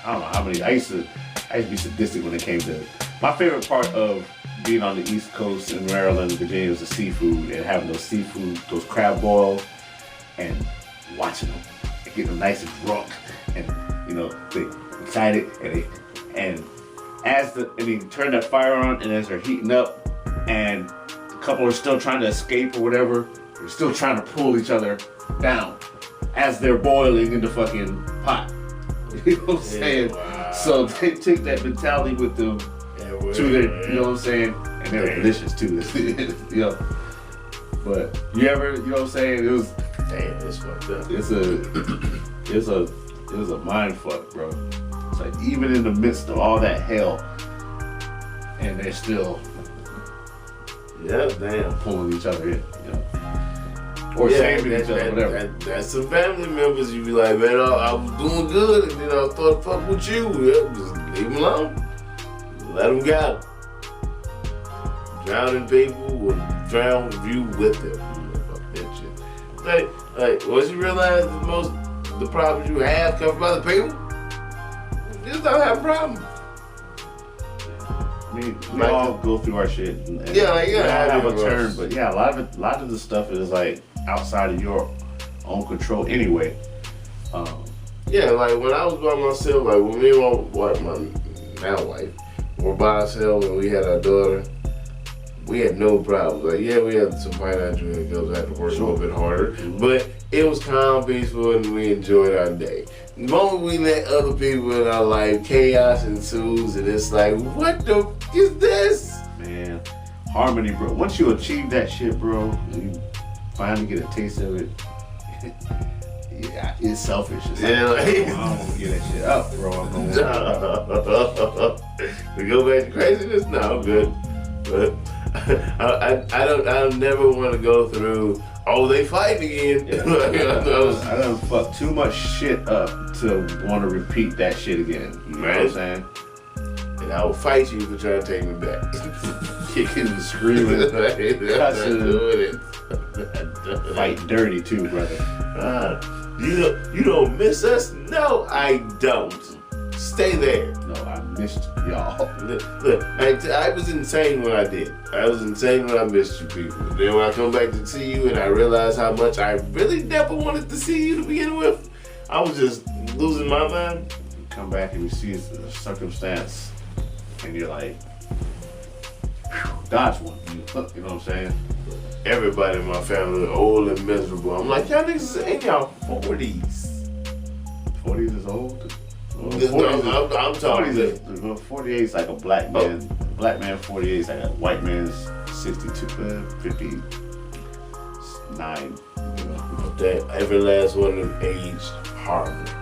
I don't know how many, I used to be sadistic when it came to, my favorite part of being on the East Coast in Maryland and Virginia was the seafood and having those crab boils and watching them and getting them nice and drunk and, you know, they excited and you turn that fire on and as they're heating up and the couple are still trying to escape or whatever, they're still trying to pull each other down. as they're boiling in the fucking pot. You know what I'm saying? Wow. So they took that mentality with them to their, you know what I'm saying? And they're delicious too. You know. But you ever, you know what I'm saying? It was. Damn, that's fucked up. It was a mind fuck, bro. It's like even in the midst of all that hell, and they're still pulling each other in, you know. Or saving each other, whatever. That's some family members. You be like, man, I was doing good, and then I thought fuck with you. Yeah, just leave them alone. Let them go. Drowning people will drown you with them. Fuck that shit. Like, once you realize the problems you have come from other people, you just don't have a problem. I mean, we all go through our shit. And you have a turn, but yeah, a lot of the stuff is like outside of your own control anyway. Yeah, like when I was by myself, like when me and my now wife were by ourselves and we had our daughter, we had no problems. Like, yeah, we had some financial hiccups, had to work a little bit harder, but it was calm, peaceful, and we enjoyed our day. The moment we let other people in our life, chaos ensues, and it's like, what the f is this? Man, harmony, bro. Once you achieve that shit, bro, and you finally get a taste of it, yeah, it's selfish. It's like, I don't want to get that shit up, bro. I'm gonna We go back to craziness? No, I'm good. But I don't never want to go through, oh, they fighting again. Yeah. I done fucked too much shit up to want to repeat that shit again. You know what I'm saying? And I will fight you for trying to take me back. Kicking and screaming, cussing, fight dirty too, brother. You don't miss us? No, I don't. Stay there. No, I missed y'all. Look, I was insane when I did. I was insane when I missed you people. Then when I come back to see you and I realize how much I really never wanted to see you to begin with, I was just losing my mind. You come back and you see the circumstance and you're like, dodge one. You know what I'm saying? Everybody in my family is old and miserable. I'm like, y'all niggas is in y'all 40s. 40s is old? I'm talking. 48 is like a black man. Black man 48 is like a white man's 62, 59. You know. That every last one of them aged horribly.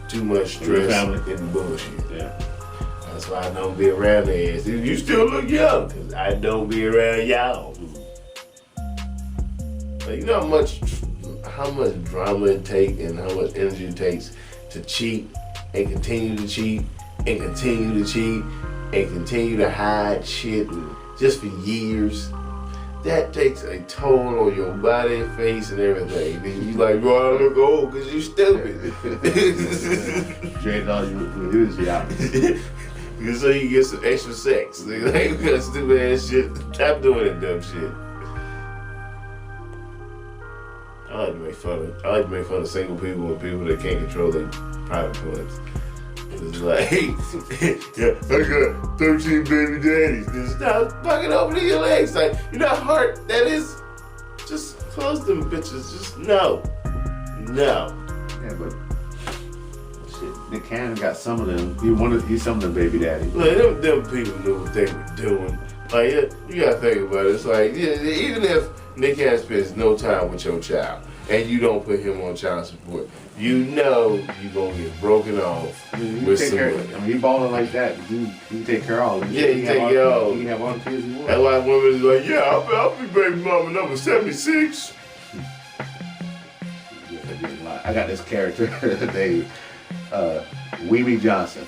Too much stress and bullshit. Yeah. That's why I don't be around their ass. You still look young, because I don't be around y'all. But you know how much drama it takes and how much energy it takes to cheat and continue to cheat and continue to cheat and continue to hide shit just for years. That takes a toll on your body, face, and everything. And you like, bro, I look old because you stupid. Drain all your energy out. So you get some extra sex. Like, that stupid ass shit. Stop doing that dumb shit. I like to make fun of single people and people that can't control their private parts. It's like, yeah, I got 13 baby daddies. Just stop fucking opening your legs. Like, you know how hard that is? Just close them bitches. Just no. Yeah, but shit, Nick Cannon got some of them. He's some of them baby daddies. Look, them people knew what they were doing. Like, yeah, you gotta think about it. It's like, yeah, even if Nick Cannon spends no time with your child and you don't put him on child support, you know you're gonna get broken off with somebody. He balling like that. He can take care of all of them. Yeah, he take care of all. He can have all the kids he wants. That's why women is like, yeah, I'll be baby mama number 76. I got this character named Weemy Johnson.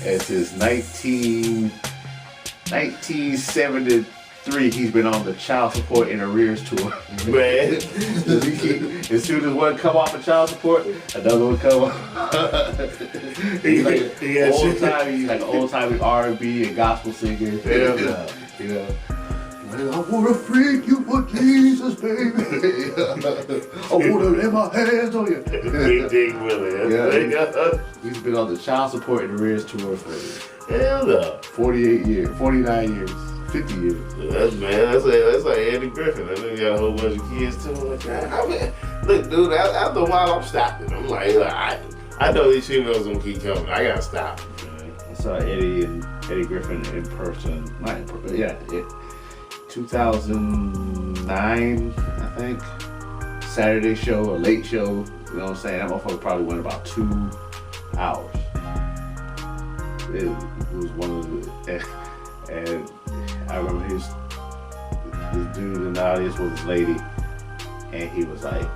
It's his 1973. He's been on the child support in arrears tour. Man, as soon as one come off of child support, another one come off. He's like an old timey R&B and gospel singer. Yeah. You know. I wanna freak you for Jesus, baby. I wanna lay my hands on you. Big Dick Willie. Yeah. He's been on the child support and arrears tour for hell no. 49 years. 50 years. That's like Eddie Griffin. That nigga got a whole bunch of kids too. Like, I mean, look, dude. After a while, I'm stopping. I'm like I know these females gonna keep coming. I gotta stop. I saw Eddie Griffin in person. Not in person. Yeah, 2009, I think. Saturday show or late show. You know what I'm saying? That motherfucker probably went about 2 hours. It was one of the, and I remember this dude in the audience was his lady, and he was like,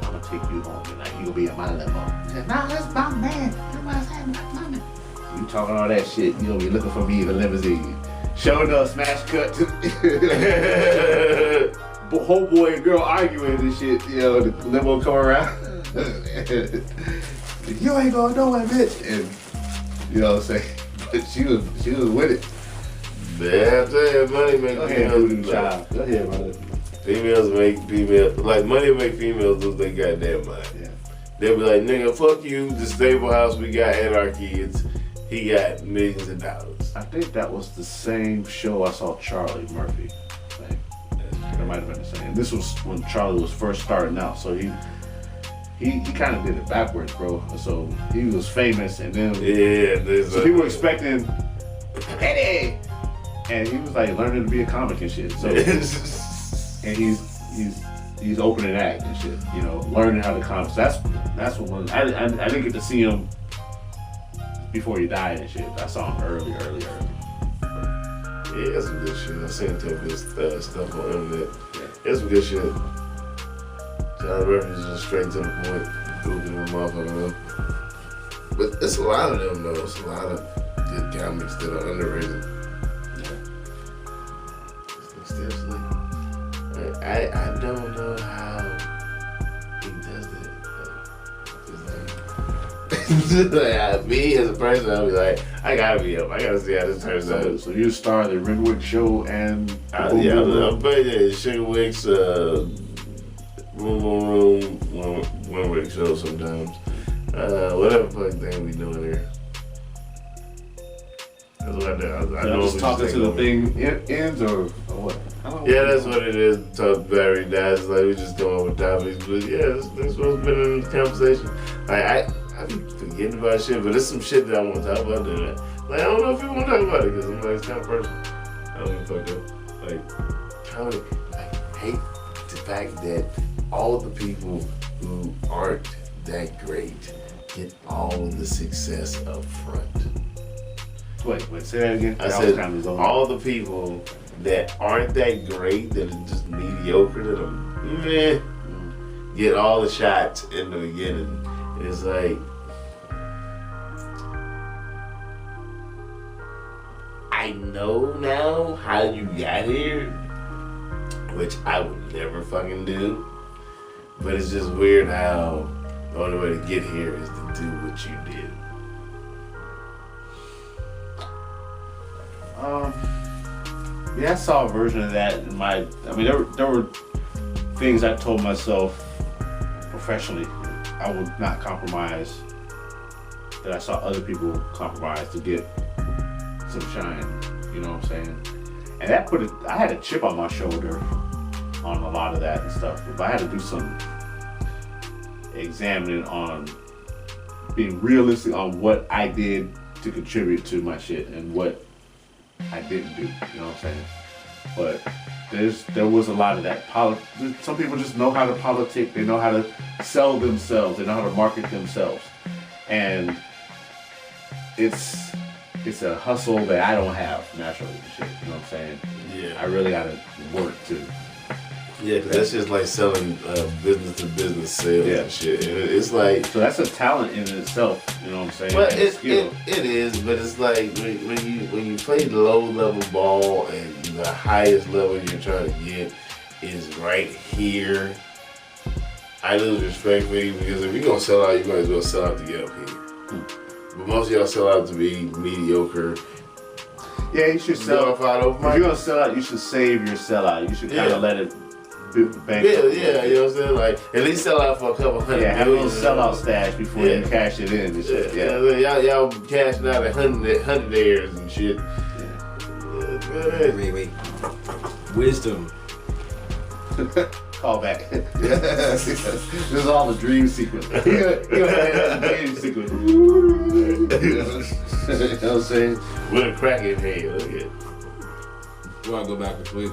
"I'm gonna take you home tonight. You gonna be in my limo." He said, "No, that's my man. You talking all that shit? You gonna be looking for me in the limousine." Showing up, smash cut to homeboy and girl arguing and shit. You know, the limo come around. You ain't going nowhere, bitch. And you know what I'm saying? But she was with it. Man, I tell you, money make females. Go ahead, brother. Females make females, like money make females lose their goddamn mind. Yeah. They'll be like, nigga, fuck you, the stable house we got and our kids. He got millions of dollars. I think that was the same show I saw Charlie Murphy. Like, that might have been the same. This was when Charlie was first starting out, so he kind of did it backwards, bro. So he was famous, and then so people were expecting Eddie, and he was like learning to be a comic and shit. So and he's opening act and shit, you know, learning how to comic. So that's what I didn't get to see him before he died and shit. I saw him early. Yeah, that's some good shit. I seen him take his stuff on the internet. Yeah. That's some good shit. John Murphy's just straight to the point, goofing the motherfucker up. But it's a lot of them though. It's a lot of good comics that are underrated. Yeah. Seriously. I don't know how he does that. Like, me as a person, I'll be like, I gotta be up. I gotta see how this turns out. So you star the Renwick show and I'm playing Sugar Wick's Room, Renwick show sometimes. Whatever fucking thing we doing here. That's what I do. I know just talking to the thing ends or what? Yeah, that's what it is. Talk battery dies. Like we just come up with topics, but yeah, this supposed to be in the conversation. Like I be forgetting about shit, but there's some shit that I want to talk about. Like I don't know if you want to talk about it because I'm like it's kind of personal. I don't give a fuck though. Like I hate the fact that all the people who aren't that great get all of the success up front. Wait, say that again. I said all the people that aren't that great, that are just mediocre, that are meh, get all the shots in the beginning. It's like, I know now how you got here, which I would never fucking do, but it's just weird how the only way to get here is to do what you did. Yeah, I saw a version of that in there were things I told myself professionally I would not compromise, that I saw other people compromise to get some shine, you know what I'm saying? And that I had a chip on my shoulder on a lot of that and stuff. If I had to do some examining on being realistic on what I did to contribute to my shit and what I didn't do, you know what I'm saying? But there was a lot of that. Some people just know how to politic, they know how to sell themselves, they know how to market themselves. And it's a hustle that I don't have naturally and shit, you know what I'm saying? Yeah. I really gotta work to. Yeah, because that's just like selling business to business sales and shit. And it's like, so that's a talent in itself, you know what I'm saying? Well, it is, but it's like when you play low level ball and the highest level you're trying to get is right here, I lose respect for you, because if you're gonna sell out, you might as well sell out to get up here. But most of y'all sell out to be mediocre. Yeah, you should sell out. If you're gonna sell out, you should save your sellout. You should kind of let it bank. Yeah, you know what I'm saying? Like, at least sell out for a couple $100 million. Have a little sellout stash before you cash it in and shit. Y'all cashing out at $100 and shit. Wait. Wisdom. Call back. This is all the dream sequence. You know, the dream sequence. You know what I'm saying? With a crackhead head. Look at it. You want to go back and sleep?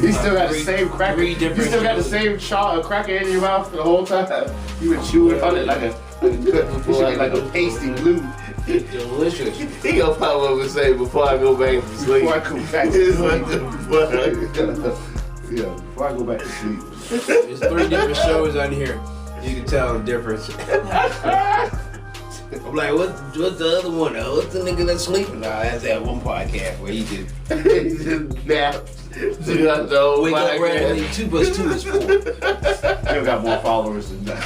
You still got the same cracker. You still got the same cracker in your mouth the whole time. You been chewing on it like a pasty glue. Delicious. He gonna pop up and say before I go back to sleep. Before I go back to It's sleep. like the fuck. Yeah, before I go back to sleep. There's 3 different shows on here. You can tell the difference. I'm like, what's the other one? What's the nigga that's sleeping? Nah, that's that one podcast where he just naps. You got the whole wake up podcast. randomly. 2 + 2 is 4. You got more followers than that.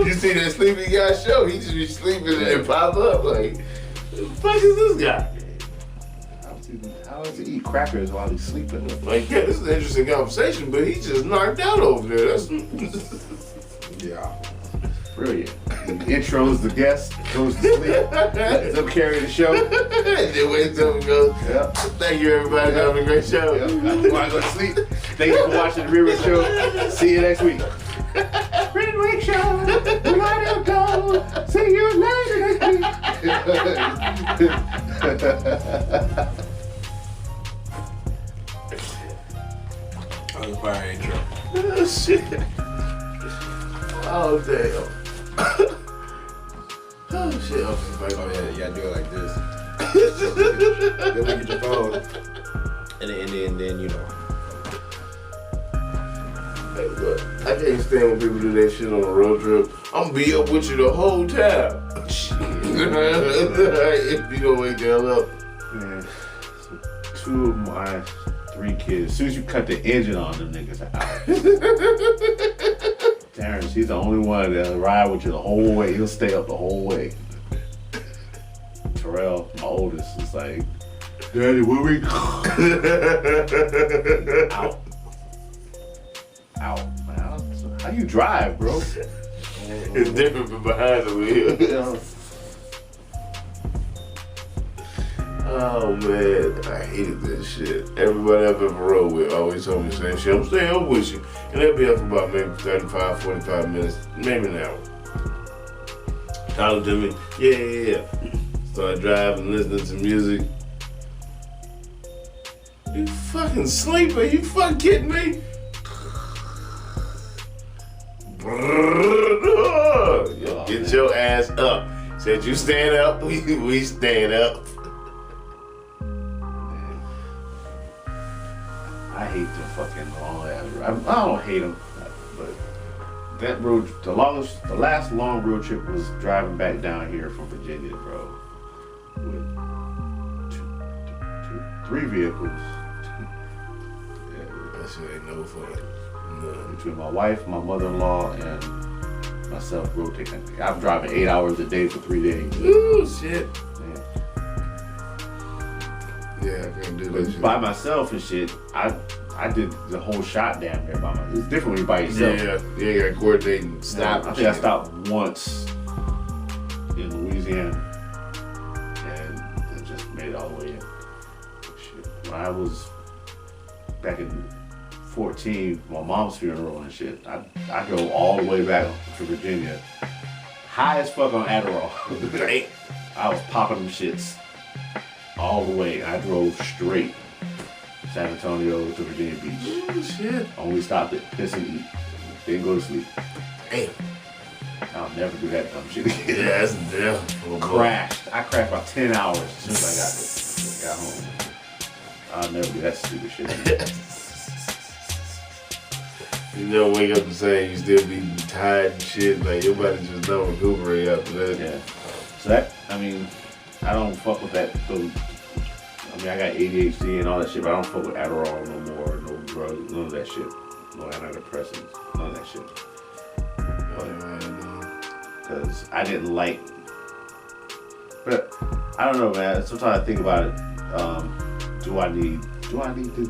You see that sleepy guy show? He just be sleeping and then pop up like, who the fuck is this guy? How does he eat crackers while he's sleeping? Like, yeah, this is an interesting conversation, but he just knocked out over there. That's Yeah. Brilliant. He intros the guest, goes to sleep, lets them carry the show. and then wakes up and goes, Yeah. thank you everybody for having a great show. Yep. Before I go to sleep, thank you for watching the River Show. See you next week. Red Show, we gotta go. See you later next week. That was a fire intro. Oh, shit. Oh, damn. Oh, shit. Oh yeah, you gotta do it like this. Then look at your phone. And then you know. Hey, look, I can't stand when people do that shit on a road trip. I'm gonna be up with you the whole time. If you don't wake the hell up. Man, so 2 of my 3 kids, as soon as you cut the engine on, them niggas are out. Terrence, he's the only one that'll ride with you the whole way. He'll stay up the whole way. Terrell, my oldest, is like, Daddy, where we out. Out, man. How you drive, bro? It's different from behind the wheel. Oh man, I hated this shit. Everybody I've ever rode with always told me the same shit. I'm staying up with you. And they'll be up for about maybe 35, 45 minutes, maybe an hour. Talking to me, yeah. Start driving, listening to music. You fucking sleeping? You fucking kidding me? Yo, get your ass up. Said you stand up, we stand up. I hate the fucking long ass road. I don't hate them, but that road, the last long road trip was driving back down here from Virginia, bro. With 3 vehicles. That shit ain't no fun. No. Between my wife, my mother-in-law, and myself rotating. I'm driving 8 hours a day for 3 days. Ooh, shit. Man. Yeah, I can't do that But shit. by myself and shit, I did the whole shot damn near by myself. It's different when you're by yourself. Yeah, you gotta coordinate and stop. I think I stopped once in Louisiana, and it just made it all the way in. Shit. When I was back in 14, my mom's funeral and shit, I drove all the way back to Virginia, high as fuck on Adderall. I was popping them shits all the way. I drove straight San Antonio to Virginia Beach. Oh, shit. Only stopped at piss and eat. Didn't go to sleep. Damn. I'll never do that dumb shit again. Yeah, that's damn. Crashed. I crashed about 10 hours as soon as I got home. I'll never do that stupid shit again. You never wake up and say you still be tired and shit. Like, your body just don't recuperate after that. Yeah. So that, I mean, I don't fuck with that. I mean, I got ADHD and all that shit, but I don't fuck with Adderall no more, no drugs, none of that shit. No antidepressants, none of that shit. Because I didn't like, but I don't know, man. Sometimes I think about it. Do I need to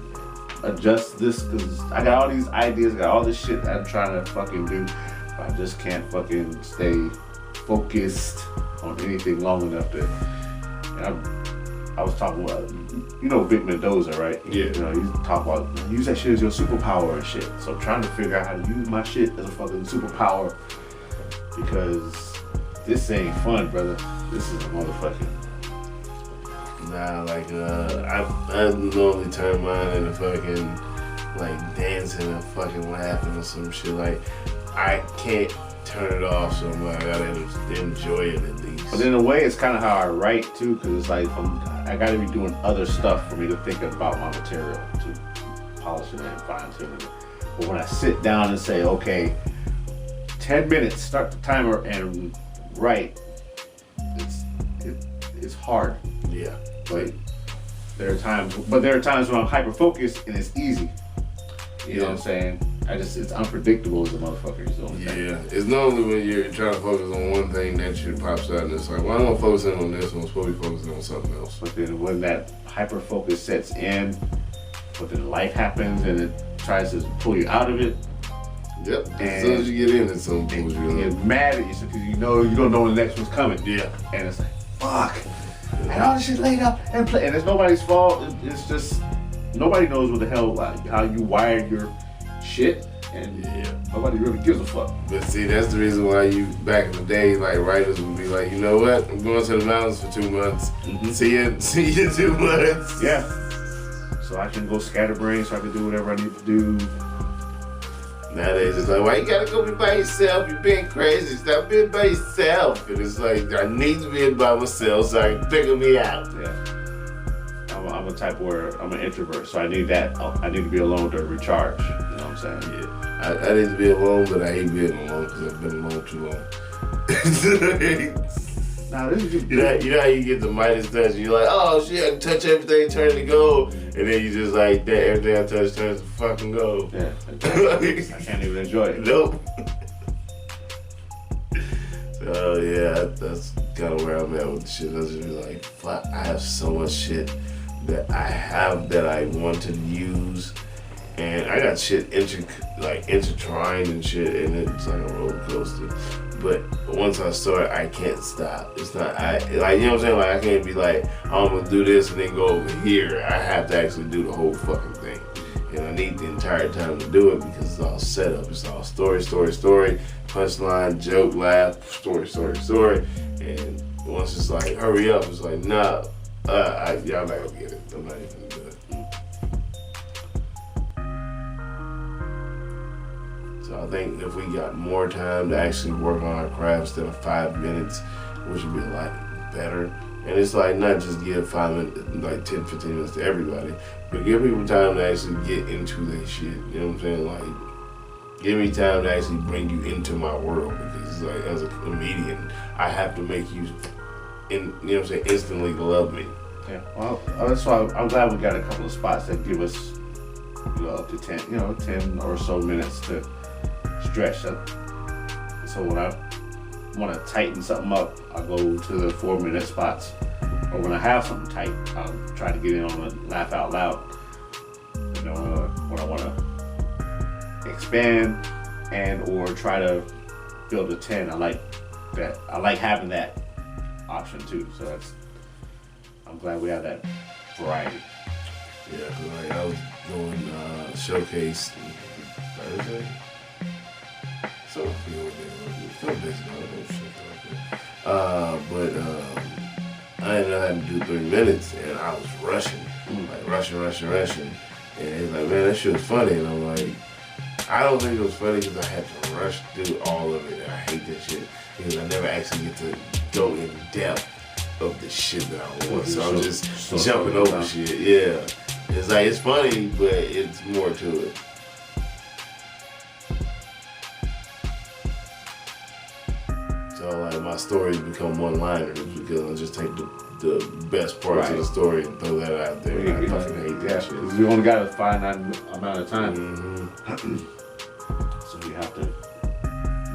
adjust this? Because I got all these ideas, I got all this shit that I'm trying to fucking do. But I just can't fucking stay focused on anything long enough to. And I was talking about, you know, Vic Mendoza, right? Yeah. You know, he's talking about use that shit as your superpower and shit. So I'm trying to figure out how to use my shit as a fucking superpower because this ain't fun, brother. This is a motherfucking. Nah, like I normally turn mine into fucking like dancing and fucking laughing or some shit. Like I can't turn it off, so I gotta enjoy it at least. But in a way, it's kind of how I write too, because it's like I gotta be doing other stuff for me to think about my material, to polish it and fine tune it. But when I sit down and say, okay, 10 minutes, start the timer and write, it's hard. Yeah. But there are times when I'm hyper focused and it's easy. You know what I'm saying? It's unpredictable as a motherfucker. Yeah, it's normally when you're trying to focus on one thing that shit pops out and it's like, well, I'm gonna focus in on this one, I'm supposed to be focusing on something else. But then when that hyper focus sets in, but then life happens and it tries to pull you out of it. Yep. As soon as you get in, it's some bullshit. You get mad at you because you don't know when the next one's coming. Yeah. And it's like, fuck. I had all this shit laid up and play, and it's nobody's fault. It's just nobody knows what the hell, like, how you wired your shit, and nobody really gives a fuck. But see, that's the reason why you back in the day, like writers would be like, you know what? I'm going to the mountains for 2 months. Mm-hmm. See you in 2 months. Yeah. So I can go scatterbrain, so I can do whatever I need to do. Nowadays, it's like, why you gotta go be by yourself? You're being crazy. Stop being by yourself. And it's like, I need to be by myself so I can figure me out. Yeah. I'm a type where I'm an introvert, so I need that. I need to be alone to recharge. You know what I'm saying? Yeah. I need to be alone, but I hate being alone because I've been alone too long. Nah, this is just you know how you get the Midas touch and you're like, oh shit, I can touch everything, turn to gold. And then you just like, that everything I touch turns to fucking gold. Yeah. Exactly. I can't even enjoy it. Nope. So yeah, that's kind of where I'm at with the shit. I was just like, fuck, I have so much shit that I have that I want to use. And I got shit intertwined and shit, and it's like a roller coaster. But once I start, I can't stop. It's not, you know what I'm saying? Like, I can't be like, I'm gonna do this and then go over here. I have to actually do the whole fucking thing. And I need the entire time to do it because it's all set up. It's all story, punchline, joke, laugh, story. And once it's like, hurry up, it's like, nah, y'all not gonna get it. I'm not even gonna do it. So I think if we got more time to actually work on our craft instead of 5 minutes, which would be a lot better. And it's like not just give 5 minutes, like 10, 15 minutes to everybody, but give people time to actually get into their shit. You know what I'm saying? Like, give me time to actually bring you into my world because like as a comedian, I have to make you, you know what I'm saying, instantly love me. Yeah. Well, that's why I'm glad we got a couple of spots that give us, up to 10 or so minutes to stretch up. So when I want to tighten something up, I go to the 4-minute spots. Or when I have something tight, I'll try to get in on a laugh out loud. You know, when I want to expand and or try to build a 10, I like that. I like having that option too. So I'm glad we have that variety. Yeah, cause like I was doing showcase Thursday. So a few days ago, but I ended up having to do 3 minutes, and I was rushing, like rushing. And he's like, man, that shit was funny, and I'm like, I don't think it was funny because I had to rush through all of it, and I hate that shit because I never actually get to go in depth of the shit that I want. So I'm just jumping over shit. Yeah, it's like it's funny, but it's more to it. So like my stories become one-liners because I just take the best parts of the story and throw that out there. And I fucking hate that shit. Because we only got a finite amount of time. Mm-hmm. So you have to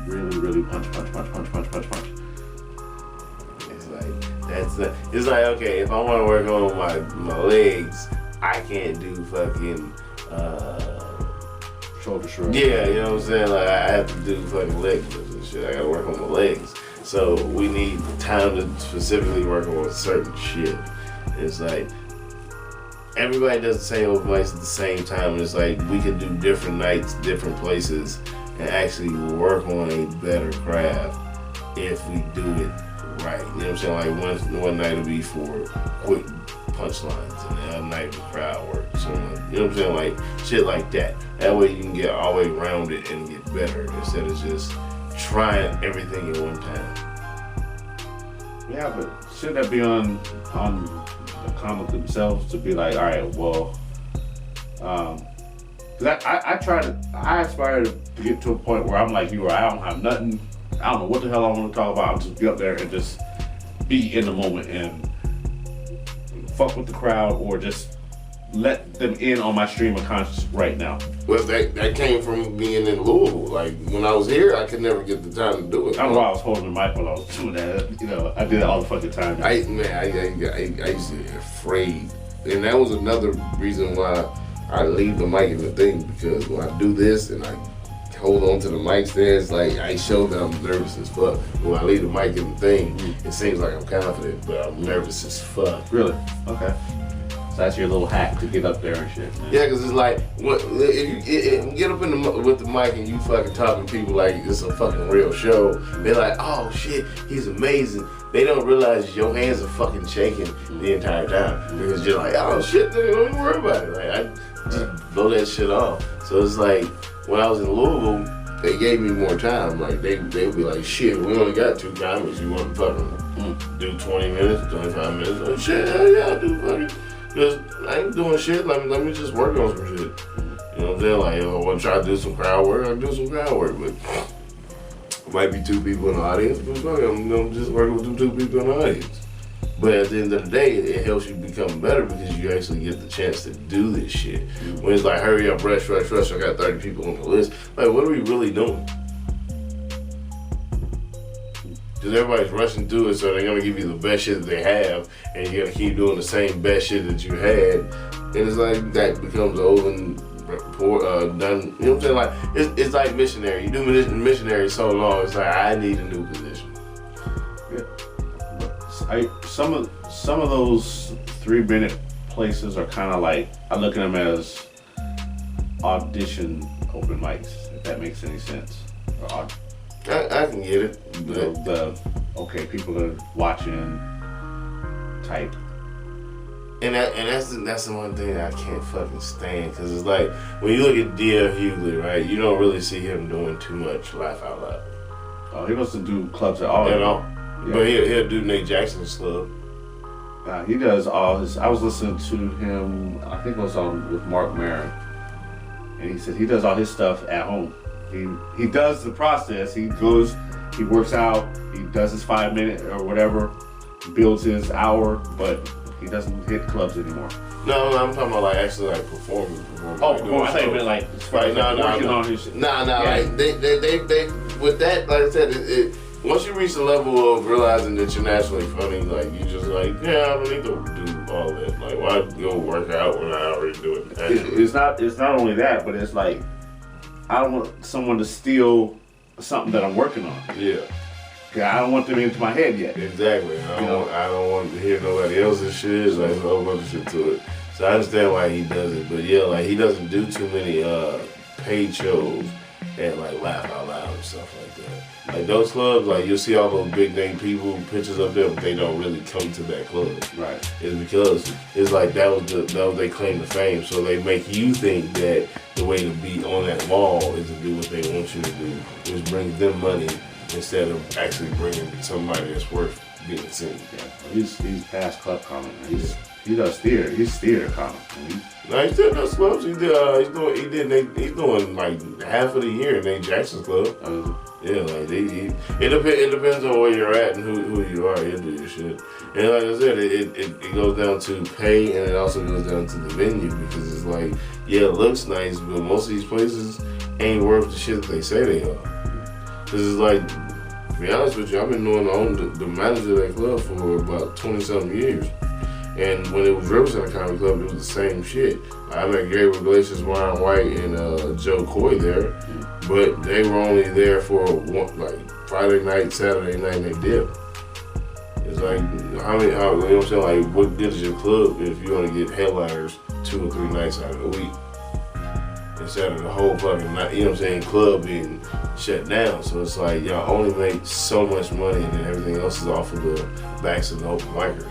really punch. It's like okay, if I want to work on my legs, I can't do fucking shoulder shrug. Yeah, you know what I'm saying? Like I have to do fucking leg lifts and shit. I gotta work on my legs. So we need time to specifically work on certain shit. It's like everybody does the same open mics at the same time. And it's like we can do different nights, different places, and actually work on a better craft if we do it right. You know what I'm saying? Like one night will be for quick punchlines, and the other night the crowd work. So, you know what I'm saying? Like shit like that. That way you can get all the way around it and get better instead of just trying everything at one time. Yeah, but should that be on the comic themselves to be like, all right, well, because I aspire to get to a point where I'm like you, where I don't have nothing, I don't know what the hell I want to talk about. I'll just be up there and just be in the moment and fuck with the crowd, or just let them in on my stream of consciousness right now. Well, that came from being in Louisville. Like when I was here, I could never get the time to do it. I don't know why I was holding the mic while I was doing that. You know, I did it all the fucking time. I used to get afraid, and that was another reason why I leave the mic in the thing, because when I do this and I hold on to the mic stands, like I show that I'm nervous as fuck. When I leave the mic in the thing, it seems like I'm confident, but I'm nervous as fuck. Really? Okay. So that's your little hack to get up there and shit, man. Yeah, because it's like, if you get up with the mic and you fucking talking to people like it's a fucking real show, they're like, oh shit, he's amazing. They don't realize your hands are fucking shaking the entire time. Because you're like, oh shit, don't even worry about it. Like, I just blow that shit off. So it's like, when I was in Louisville, they gave me more time. Like, they would be like, shit, we only got 2 comedies. You want to fucking do 20 minutes, 25 minutes? Like, shit, hell yeah, I do fucking. Because I ain't doing shit, let me just work on some shit. You know what I'm saying? Like, I want to try to do some crowd work, I'll do some crowd work. But it might be 2 people in the audience, but fuck, I'm going to just work with 2 people in the audience. But at the end of the day, it helps you become better because you actually get the chance to do this shit. When it's like, hurry up, rush, I got 30 people on the list. Like, what are we really doing? Because everybody's rushing through it, so they're going to give you the best shit that they have, and you're going to keep doing the same best shit that you had. And it's like, that becomes old and done. You know what I'm saying? Like, it's like missionary. You do missionary so long, it's like, I need a new position. Yeah. Some of those 3-minute places are kind of like, I look at them as audition open mics, if that makes any sense. I can get it. Okay, people are watching type. And that's the one thing that I can't fucking stand, because it's like, when you look at D.L. Hughley, right, you don't really see him doing too much laugh out loud. Oh, he doesn't do clubs at all. You know? Yeah. But he'll do Nate Jackson's club. He does all his. I was listening to him, I think it was on with Mark Maron, and he said he does all his stuff at home. He does the process. He goes, he works out, he does his 5-minute or whatever, builds his hour, but he doesn't hit clubs anymore. No, I'm talking about like actually like performing. Oh, like, I thought you meant like right, working on his shit. Nah, like they with that, like I said, once you reach the level of realizing that you're naturally funny, like you just like, yeah, I don't need to do all that. Like, why go work out when I already do it? It's not only that, but it's like, I don't want someone to steal something that I'm working on. Yeah. I don't want them into my head yet. Exactly. I don't want to hear nobody else's shit. Like, there's a whole bunch of shit to it. So I understand why he does it. But yeah, like he doesn't do too many paid shows and like Laugh Out Loud and stuff like that. Like those clubs, like you'll see all those big name people pictures up there, but they don't really come to that club. Right. It's because it's like that was their claim to fame. So they make you think that the way to be on that wall is to do what they want you to do, which brings them money instead of actually bringing somebody that's worth being seen. Yeah. He's past club comic. He does theater. He's theater comic. No, he still does clubs. He's doing like half of the year in Nate Jackson's club. Yeah, like it depends on where you're at and who you are. He'll do your shit. And like I said, it goes down to pay, and it also goes down to the venue, because it's like, yeah, it looks nice, but most of these places ain't worth the shit that they say they are. Cause it's like, to be honest with you, I've been knowing the manager of that club for about 20-something years. And when it was Riverside Comedy Club, it was the same shit. I met Gabriel Iglesias, Ryan White, and Joe Coy there, but they were only there for like Friday night, Saturday night, and they dipped. It's It's like, you know what I'm saying? Like, what good is your club if you only get headliners 2 or 3 nights out of the week? Instead of the whole fucking night, you know what I'm saying, club being shut down. So it's like, y'all only make so much money and then everything else is off of the backs of the open micers.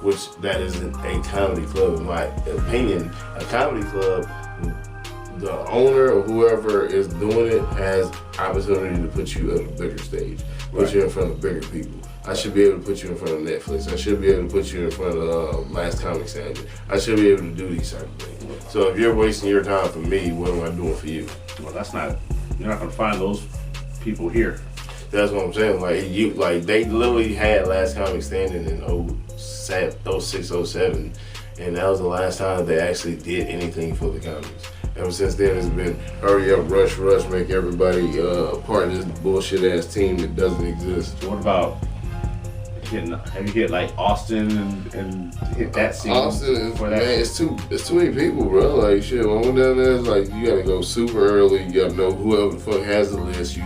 Which that isn't a comedy club in my opinion. A comedy club, the owner or whoever is doing it has opportunity to put you on a bigger stage, put you in front of bigger people. I should be able to put you in front of Netflix. I should be able to put you in front of Last Comic Standard. I should be able to do these type of things. So if you're wasting your time for me, what am I doing for you? Well, you're not gonna find those people here. That's what I'm saying. Like they literally had Last Comic Standing in 06, 07, and that was the last time they actually did anything for the comics. Ever since then, it's been hurry up, rush, make everybody part of this bullshit ass team that doesn't exist. So what about have you hit like Austin and hit that scene? Austin, man, it's too many people, bro. Like shit, when I went down there, it's like you gotta go super early. You gotta know whoever the fuck has the list. You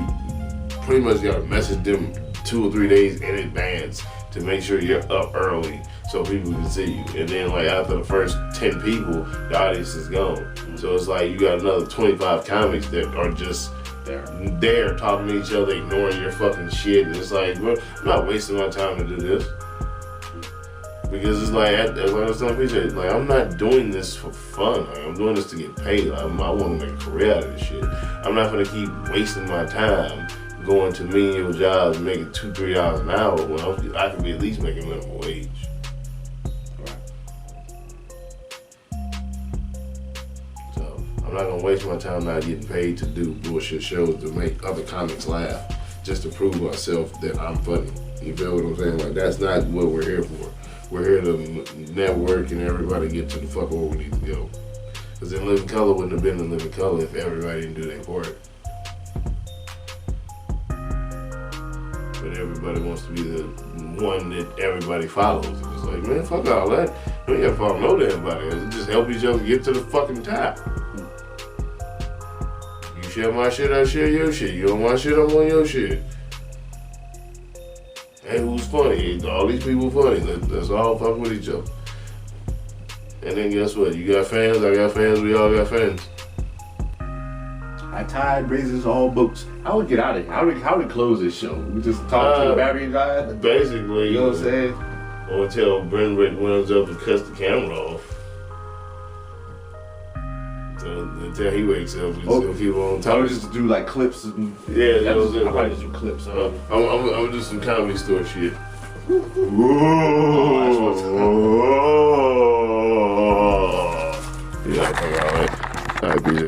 pretty much gotta message them 2 or 3 days in advance to make sure you're up early so people can see you. And then like after the first 10 people, the audience is gone. Mm-hmm. So it's like you got another 25 comics that are just there talking to each other, ignoring your fucking shit. And it's like, bro, I'm not wasting my time to do this. Because it's like, as I was telling people, like, I'm not doing this for fun. Like, I'm doing this to get paid. Like, I want to make a career out of this shit. I'm not going to keep wasting my time going to menial jobs and making $2, $3 an hour when I can be at least making minimum wage. So I'm not gonna waste my time not getting paid to do bullshit shows to make other comics laugh, just to prove myself that I'm funny. You feel what I'm saying? Like that's not what we're here for. We're here to network and everybody get to the fuck where we need to go. Because In Living Color wouldn't have been In Living Color if everybody didn't do their part. But everybody wants to be the one that everybody follows. And it's like, man, fuck all that. We ain't gotta follow no damn body. Just help each other get to the fucking top. You share my shit, I share your shit. You on my shit, I'm on your shit. Hey, who's funny? All these people funny. Let's all fuck with each other. And then guess what? You got fans, I got fans, we all got fans. High tide raises all boats. How would we get out of here? How would we close this show? We just talk to the battery guy? Basically. You know what I'm saying? Or until Brent Rick Williams up and cuts the camera off. Until he wakes up, we still keep on talking. I would just do like clips. And, yeah, that was it. I might just do clips. I'm gonna do some comedy store shit. Yeah, alright. Alright, peace.